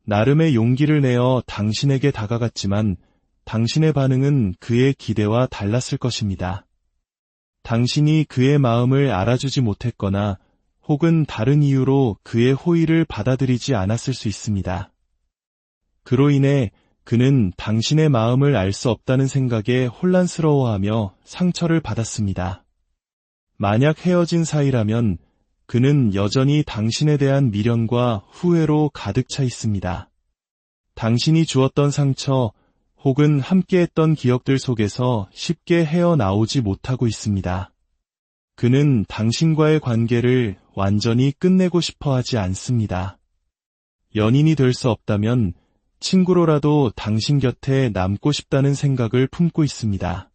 나름의 용기를 내어 당신에게 다가갔지만 당신의 반응은 그의 기대와 달랐을 것입니다. 당신이 그의 마음을 알아주지 못했거나 혹은 다른 이유로 그의 호의를 받아들이지 않았을 수 있습니다. 그로 인해 그는 당신의 마음을 알 수 없다는 생각에 혼란스러워하며 상처를 받았습니다. 만약 헤어진 사이라면 그는 여전히 당신에 대한 미련과 후회로 가득 차 있습니다. 당신이 주었던 상처 혹은 함께했던 기억들 속에서 쉽게 헤어나오지 못하고 있습니다. 그는 당신과의 관계를 완전히 끝내고 싶어 하지 않습니다. 연인이 될 수 없다면 친구로라도 당신 곁에 남고 싶다는 생각을 품고 있습니다.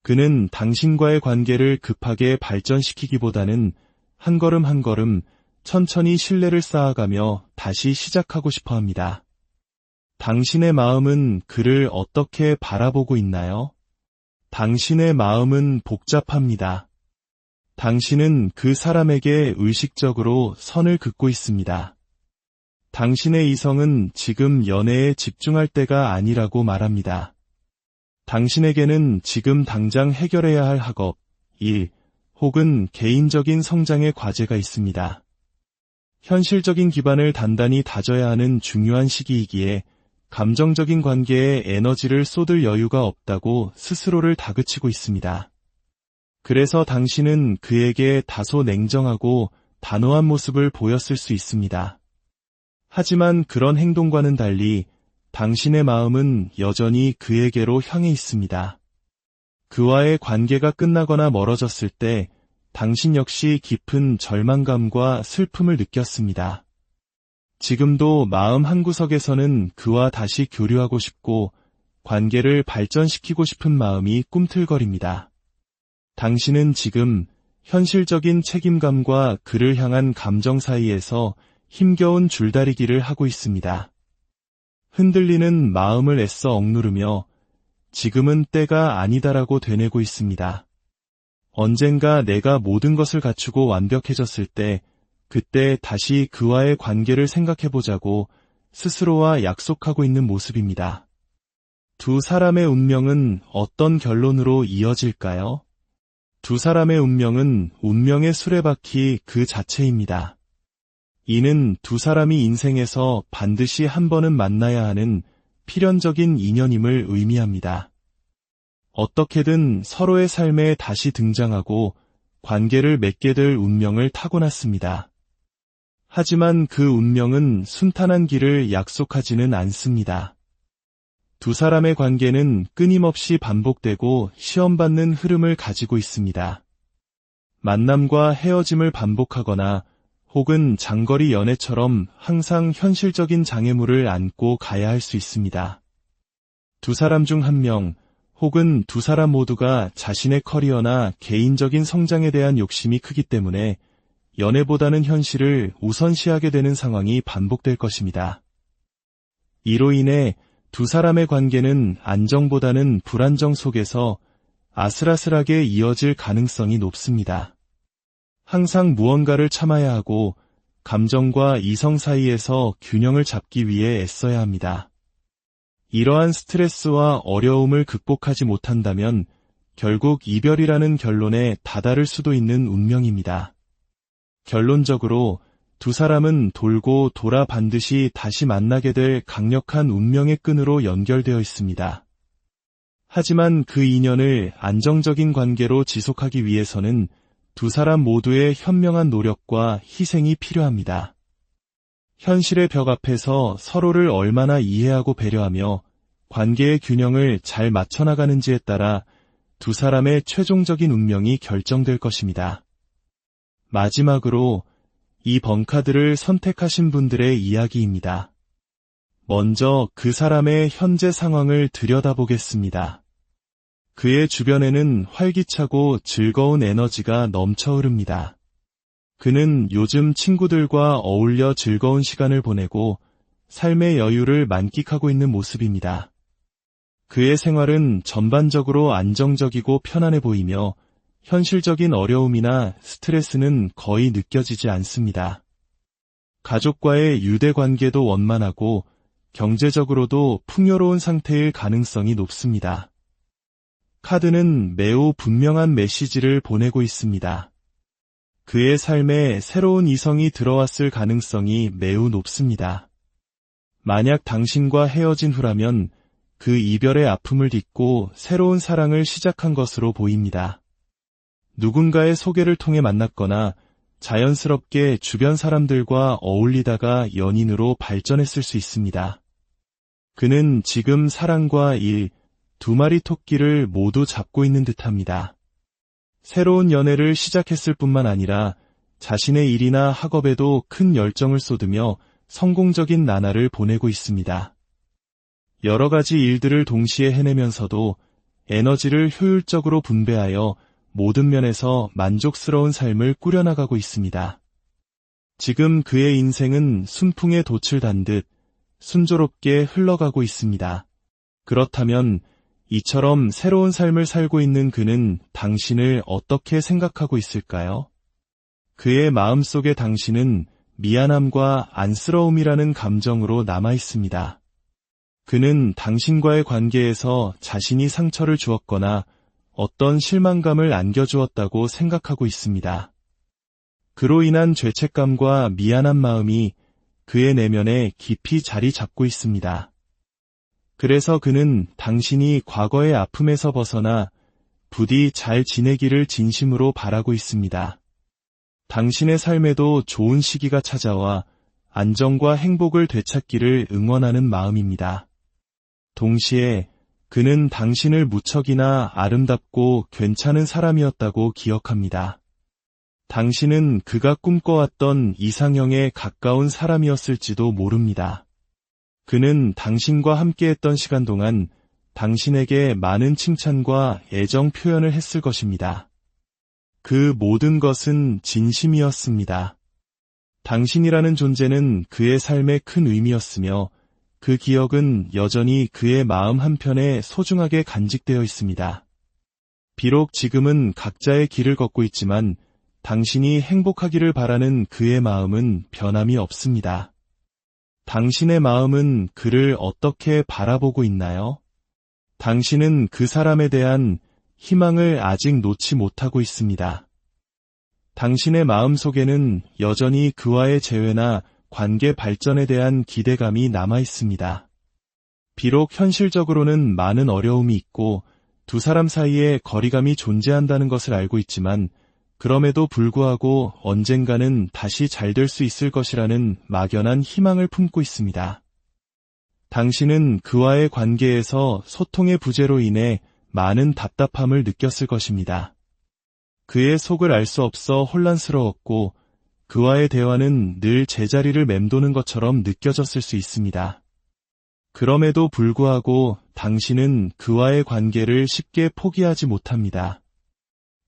그는 당신과의 관계를 급하게 발전시키기보다는 한 걸음 한 걸음 천천히 신뢰를 쌓아가며 다시 시작하고 싶어 합니다. 당신의 마음은 그를 어떻게 바라보고 있나요? 당신의 마음은 복잡합니다. 당신은 그 사람에게 의식적으로 선을 긋고 있습니다. 당신의 이성은 지금 연애에 집중할 때가 아니라고 말합니다. 당신에게는 지금 당장 해결해야 할 학업, 일, 혹은 개인적인 성장의 과제가 있습니다. 현실적인 기반을 단단히 다져야 하는 중요한 시기이기에 감정적인 관계에 에너지를 쏟을 여유가 없다고 스스로를 다그치고 있습니다. 그래서 당신은 그에게 다소 냉정하고 단호한 모습을 보였을 수 있습니다. 하지만 그런 행동과는 달리 당신의 마음은 여전히 그에게로 향해 있습니다. 그와의 관계가 끝나거나 멀어졌을 때 당신 역시 깊은 절망감과 슬픔을 느꼈습니다. 지금도 마음 한구석에서는 그와 다시 교류하고 싶고 관계를 발전시키고 싶은 마음이 꿈틀거립니다. 당신은 지금 현실적인 책임감과 그를 향한 감정 사이에서 힘겨운 줄다리기를 하고 있습니다. 흔들리는 마음을 애써 억누르며 지금은 때가 아니다라고 되뇌고 있습니다. 언젠가 내가 모든 것을 갖추고 완벽해졌을 때 그때 다시 그와의 관계를 생각해보자고 스스로와 약속하고 있는 모습입니다. 두 사람의 운명은 어떤 결론으로 이어질까요? 두 사람의 운명은 운명의 수레바퀴 그 자체입니다. 이는 두 사람이 인생에서 반드시 한 번은 만나야 하는 필연적인 인연임을 의미합니다. 어떻게든 서로의 삶에 다시 등장하고 관계를 맺게 될 운명을 타고났습니다. 하지만 그 운명은 순탄한 길을 약속하지는 않습니다. 두 사람의 관계는 끊임없이 반복되고 시험받는 흐름을 가지고 있습니다. 만남과 헤어짐을 반복하거나 혹은 장거리 연애처럼 항상 현실적인 장애물을 안고 가야 할 수 있습니다. 두 사람 중 한 명, 혹은 두 사람 모두가 자신의 커리어나 개인적인 성장에 대한 욕심이 크기 때문에 연애보다는 현실을 우선시하게 되는 상황이 반복될 것입니다. 이로 인해 두 사람의 관계는 안정보다는 불안정 속에서 아슬아슬하게 이어질 가능성이 높습니다. 항상 무언가를 참아야 하고 감정과 이성 사이에서 균형을 잡기 위해 애써야 합니다. 이러한 스트레스와 어려움을 극복하지 못한다면 결국 이별이라는 결론에 다다를 수도 있는 운명입니다. 결론적으로 두 사람은 돌고 돌아 반드시 다시 만나게 될 강력한 운명의 끈으로 연결되어 있습니다. 하지만 그 인연을 안정적인 관계로 지속하기 위해서는 두 사람 모두의 현명한 노력과 희생이 필요합니다. 현실의 벽 앞에서 서로를 얼마나 이해하고 배려하며 관계의 균형을 잘 맞춰나가는지에 따라 두 사람의 최종적인 운명이 결정될 것입니다. 마지막으로 이 번카드를 선택하신 분들의 이야기입니다. 먼저 그 사람의 현재 상황을 들여다보겠습니다. 그의 주변에는 활기차고 즐거운 에너지가 넘쳐 흐릅니다. 그는 요즘 친구들과 어울려 즐거운 시간을 보내고 삶의 여유를 만끽하고 있는 모습입니다. 그의 생활은 전반적으로 안정적이고 편안해 보이며 현실적인 어려움이나 스트레스는 거의 느껴지지 않습니다. 가족과의 유대 관계도 원만하고 경제적으로도 풍요로운 상태일 가능성이 높습니다. 카드는 매우 분명한 메시지를 보내고 있습니다. 그의 삶에 새로운 이성이 들어왔을 가능성이 매우 높습니다. 만약 당신과 헤어진 후라면 그 이별의 아픔을 딛고 새로운 사랑을 시작한 것으로 보입니다. 누군가의 소개를 통해 만났거나 자연스럽게 주변 사람들과 어울리다가 연인으로 발전했을 수 있습니다. 그는 지금 사랑과 일, 두 마리 토끼를 모두 잡고 있는 듯합니다. 새로운 연애를 시작했을 뿐만 아니라 자신의 일이나 학업에도 큰 열정을 쏟으며 성공적인 나날을 보내고 있습니다. 여러 가지 일들을 동시에 해내면서도 에너지를 효율적으로 분배하여 모든 면에서 만족스러운 삶을 꾸려나가고 있습니다. 지금 그의 인생은 순풍에 돛을 단 듯 순조롭게 흘러가고 있습니다. 그렇다면 이처럼 새로운 삶을 살고 있는 그는 당신을 어떻게 생각하고 있을까요? 그의 마음속에 당신은 미안함과 안쓰러움이라는 감정으로 남아 있습니다. 그는 당신과의 관계에서 자신이 상처를 주었거나 어떤 실망감을 안겨주었다고 생각하고 있습니다. 그로 인한 죄책감과 미안한 마음이 그의 내면에 깊이 자리 잡고 있습니다. 그래서 그는 당신이 과거의 아픔에서 벗어나 부디 잘 지내기를 진심으로 바라고 있습니다. 당신의 삶에도 좋은 시기가 찾아와 안정과 행복을 되찾기를 응원하는 마음입니다. 동시에 그는 당신을 무척이나 아름답고 괜찮은 사람이었다고 기억합니다. 당신은 그가 꿈꿔왔던 이상형에 가까운 사람이었을지도 모릅니다. 그는 당신과 함께했던 시간 동안 당신에게 많은 칭찬과 애정 표현을 했을 것입니다. 그 모든 것은 진심이었습니다. 당신이라는 존재는 그의 삶에 큰 의미였으며 그 기억은 여전히 그의 마음 한편에 소중하게 간직되어 있습니다. 비록 지금은 각자의 길을 걷고 있지만 당신이 행복하기를 바라는 그의 마음은 변함이 없습니다. 당신의 마음은 그를 어떻게 바라보고 있나요? 당신은 그 사람에 대한 희망을 아직 놓지 못하고 있습니다. 당신의 마음 속에는 여전히 그와의 재회나 관계 발전에 대한 기대감이 남아 있습니다. 비록 현실적으로는 많은 어려움이 있고 두 사람 사이에 거리감이 존재한다는 것을 알고 있지만 그럼에도 불구하고 언젠가는 다시 잘 될 수 있을 것이라는 막연한 희망을 품고 있습니다. 당신은 그와의 관계에서 소통의 부재로 인해 많은 답답함을 느꼈을 것입니다. 그의 속을 알 수 없어 혼란스러웠고 그와의 대화는 늘 제자리를 맴도는 것처럼 느껴졌을 수 있습니다. 그럼에도 불구하고 당신은 그와의 관계를 쉽게 포기하지 못합니다.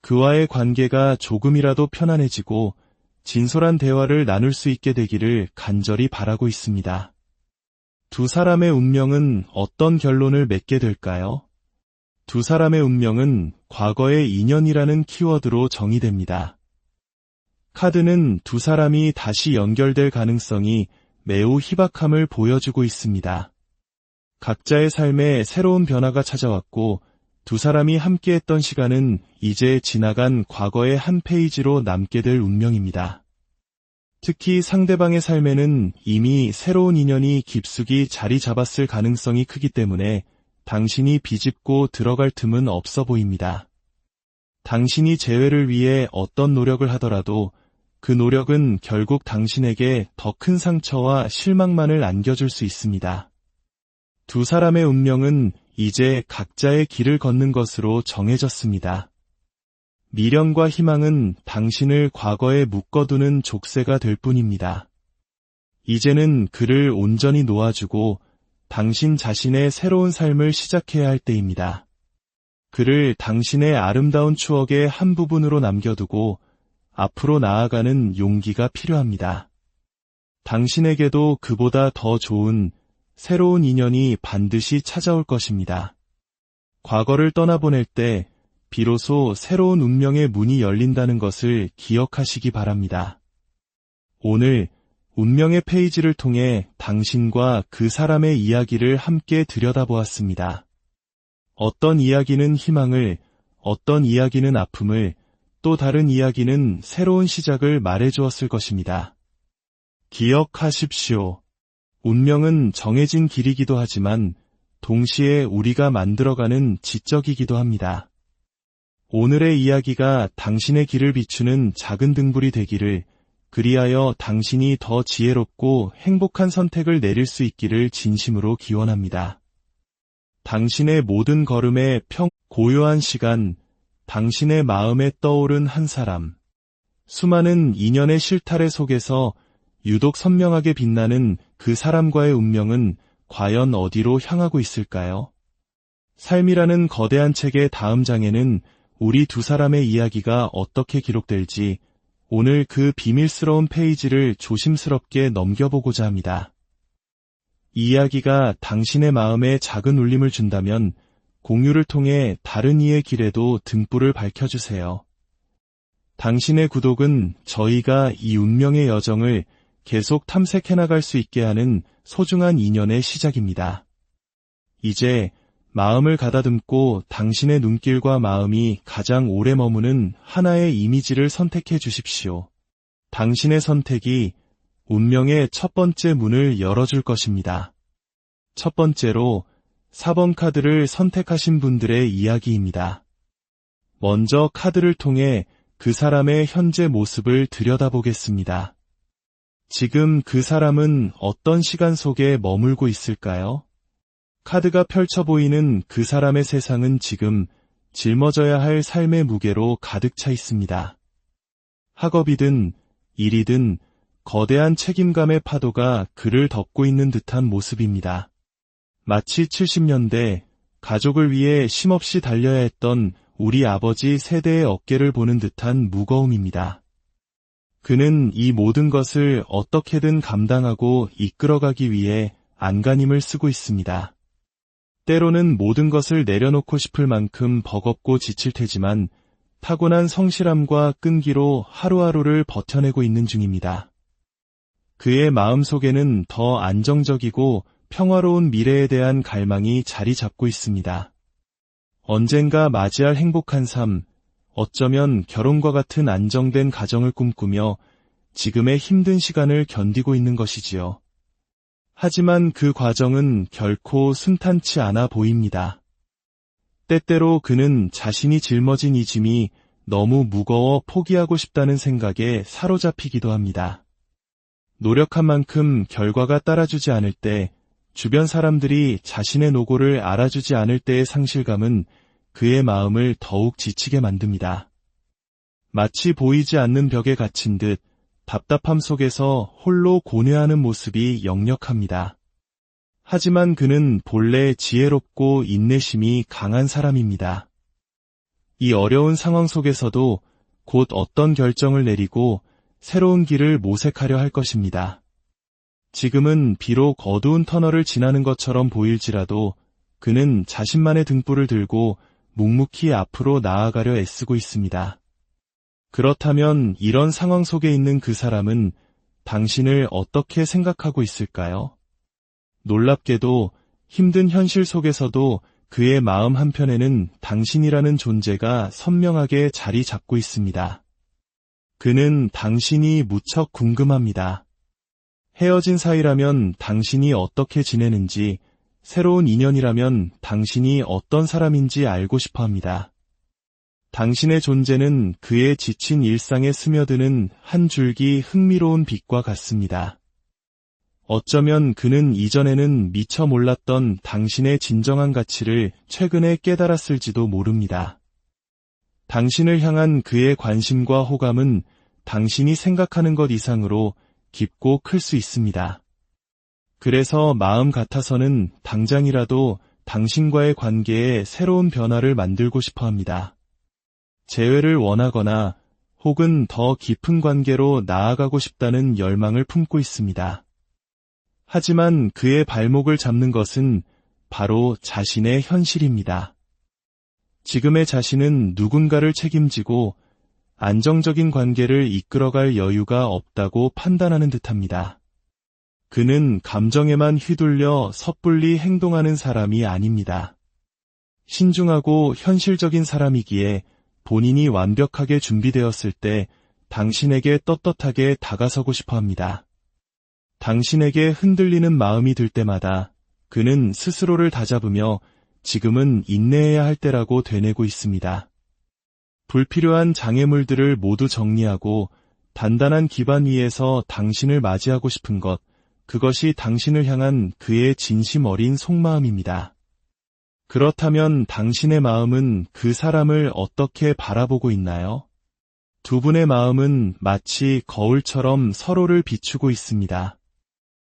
그와의 관계가 조금이라도 편안해지고 진솔한 대화를 나눌 수 있게 되기를 간절히 바라고 있습니다. 두 사람의 운명은 어떤 결론을 맺게 될까요? 두 사람의 운명은 과거의 인연이라는 키워드로 정의됩니다. 카드는 두 사람이 다시 연결될 가능성이 매우 희박함을 보여주고 있습니다. 각자의 삶에 새로운 변화가 찾아왔고 두 사람이 함께했던 시간은 이제 지나간 과거의 한 페이지로 남게 될 운명입니다. 특히 상대방의 삶에는 이미 새로운 인연이 깊숙이 자리 잡았을 가능성이 크기 때문에 당신이 비집고 들어갈 틈은 없어 보입니다. 당신이 재회를 위해 어떤 노력을 하더라도 그 노력은 결국 당신에게 더 큰 상처와 실망만을 안겨줄 수 있습니다. 두 사람의 운명은 이제 각자의 길을 걷는 것으로 정해졌습니다. 미련과 희망은 당신을 과거에 묶어두는 족쇄가 될 뿐입니다. 이제는 그를 온전히 놓아주고 당신 자신의 새로운 삶을 시작해야 할 때입니다. 그를 당신의 아름다운 추억의 한 부분으로 남겨두고 앞으로 나아가는 용기가 필요합니다. 당신에게도 그보다 더 좋은 새로운 인연이 반드시 찾아올 것입니다. 과거를 떠나보낼 때 비로소 새로운 운명의 문이 열린다는 것을 기억하시기 바랍니다. 오늘 운명의 페이지를 통해 당신과 그 사람의 이야기를 함께 들여다보았습니다. 어떤 이야기는 희망을, 어떤 이야기는 아픔을, 또 다른 이야기는 새로운 시작을 말해주었을 것입니다. 기억하십시오. 운명은 정해진 길이기도 하지만 동시에 우리가 만들어가는 지적이기도 합니다. 오늘의 이야기가 당신의 길을 비추는 작은 등불이 되기를, 그리하여 당신이 더 지혜롭고 행복한 선택을 내릴 수 있기를 진심으로 기원합니다. 당신의 모든 걸음에 고요한 시간, 당신의 마음에 떠오른 한 사람. 수많은 인연의 실타래 속에서 유독 선명하게 빛나는 그 사람과의 운명은 과연 어디로 향하고 있을까요? 삶이라는 거대한 책의 다음 장에는 우리 두 사람의 이야기가 어떻게 기록될지 오늘 그 비밀스러운 페이지를 조심스럽게 넘겨보고자 합니다. 이 이야기가 당신의 마음에 작은 울림을 준다면 공유를 통해 다른 이의 길에도 등불을 밝혀주세요. 당신의 구독은 저희가 이 운명의 여정을 계속 탐색해나갈 수 있게 하는 소중한 인연의 시작입니다. 이제 마음을 가다듬고 당신의 눈길과 마음이 가장 오래 머무는 하나의 이미지를 선택해 주십시오. 당신의 선택이 운명의 첫 번째 문을 열어줄 것입니다. 첫 번째로 4번 카드를 선택하신 분들의 이야기입니다. 먼저 카드를 통해 그 사람의 현재 모습을 들여다보겠습니다. 지금 그 사람은 어떤 시간 속에 머물고 있을까요? 카드가 펼쳐 보이는 그 사람의 세상은 지금 짊어져야 할 삶의 무게로 가득 차 있습니다. 학업이든 일이든 거대한 책임감의 파도가 그를 덮고 있는 듯한 모습입니다. 마치 70년대 가족을 위해 쉼없이 달려야 했던 우리 아버지 세대의 어깨를 보는 듯한 무거움입니다. 그는 이 모든 것을 어떻게든 감당하고 이끌어가기 위해 안간힘을 쓰고 있습니다. 때로는 모든 것을 내려놓고 싶을 만큼 버겁고 지칠 테지만 타고난 성실함과 끈기로 하루하루를 버텨내고 있는 중입니다. 그의 마음속에는 더 안정적이고 평화로운 미래에 대한 갈망이 자리 잡고 있습니다. 언젠가 맞이할 행복한 삶, 어쩌면 결혼과 같은 안정된 가정을 꿈꾸며 지금의 힘든 시간을 견디고 있는 것이지요. 하지만 그 과정은 결코 순탄치 않아 보입니다. 때때로 그는 자신이 짊어진 이 짐이 너무 무거워 포기하고 싶다는 생각에 사로잡히기도 합니다. 노력한 만큼 결과가 따라주지 않을 때, 주변 사람들이 자신의 노고를 알아주지 않을 때의 상실감은 그의 마음을 더욱 지치게 만듭니다. 마치 보이지 않는 벽에 갇힌 듯 답답함 속에서 홀로 고뇌하는 모습이 역력합니다. 하지만 그는 본래 지혜롭고 인내심이 강한 사람입니다. 이 어려운 상황 속에서도 곧 어떤 결정을 내리고 새로운 길을 모색하려 할 것입니다. 지금은 비록 어두운 터널을 지나는 것처럼 보일지라도 그는 자신만의 등불을 들고 묵묵히 앞으로 나아가려 애쓰고 있습니다. 그렇다면 이런 상황 속에 있는 그 사람은 당신을 어떻게 생각하고 있을까요? 놀랍게도 힘든 현실 속에서도 그의 마음 한편에는 당신이라는 존재가 선명하게 자리 잡고 있습니다. 그는 당신이 무척 궁금합니다. 헤어진 사이라면 당신이 어떻게 지내는지, 새로운 인연이라면 당신이 어떤 사람인지 알고 싶어 합니다. 당신의 존재는 그의 지친 일상에 스며드는 한 줄기 흥미로운 빛과 같습니다. 어쩌면 그는 이전에는 미처 몰랐던 당신의 진정한 가치를 최근에 깨달았을지도 모릅니다. 당신을 향한 그의 관심과 호감은 당신이 생각하는 것 이상으로 깊고 클 수 있습니다. 그래서 마음 같아서는 당장이라도 당신과의 관계에 새로운 변화를 만들고 싶어 합니다. 재회를 원하거나 혹은 더 깊은 관계로 나아가고 싶다는 열망을 품고 있습니다. 하지만 그의 발목을 잡는 것은 바로 자신의 현실입니다. 지금의 자신은 누군가를 책임지고 안정적인 관계를 이끌어갈 여유가 없다고 판단하는 듯합니다. 그는 감정에만 휘둘려 섣불리 행동하는 사람이 아닙니다. 신중하고 현실적인 사람이기에 본인이 완벽하게 준비되었을 때 당신에게 떳떳하게 다가서고 싶어 합니다. 당신에게 흔들리는 마음이 들 때마다 그는 스스로를 다잡으며 지금은 인내해야 할 때라고 되뇌고 있습니다. 불필요한 장애물들을 모두 정리하고 단단한 기반 위에서 당신을 맞이하고 싶은 것, 그것이 당신을 향한 그의 진심 어린 속마음입니다. 그렇다면 당신의 마음은 그 사람을 어떻게 바라보고 있나요? 두 분의 마음은 마치 거울처럼 서로를 비추고 있습니다.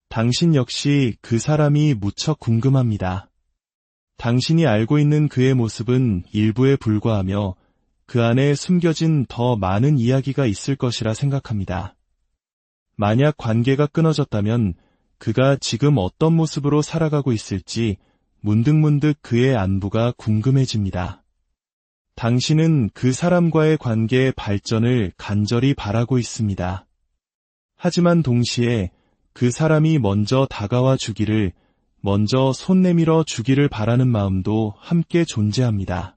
당신 역시 그 사람이 무척 궁금합니다. 당신이 알고 있는 그의 모습은 일부에 불과하며 그 안에 숨겨진 더 많은 이야기가 있을 것이라 생각합니다. 만약 관계가 끊어졌다면 그가 지금 어떤 모습으로 살아가고 있을지 문득문득 그의 안부가 궁금해집니다. 당신은 그 사람과의 관계의 발전을 간절히 바라고 있습니다. 하지만 동시에 그 사람이 먼저 다가와 주기를, 먼저 손 내밀어 주기를 바라는 마음도 함께 존재합니다.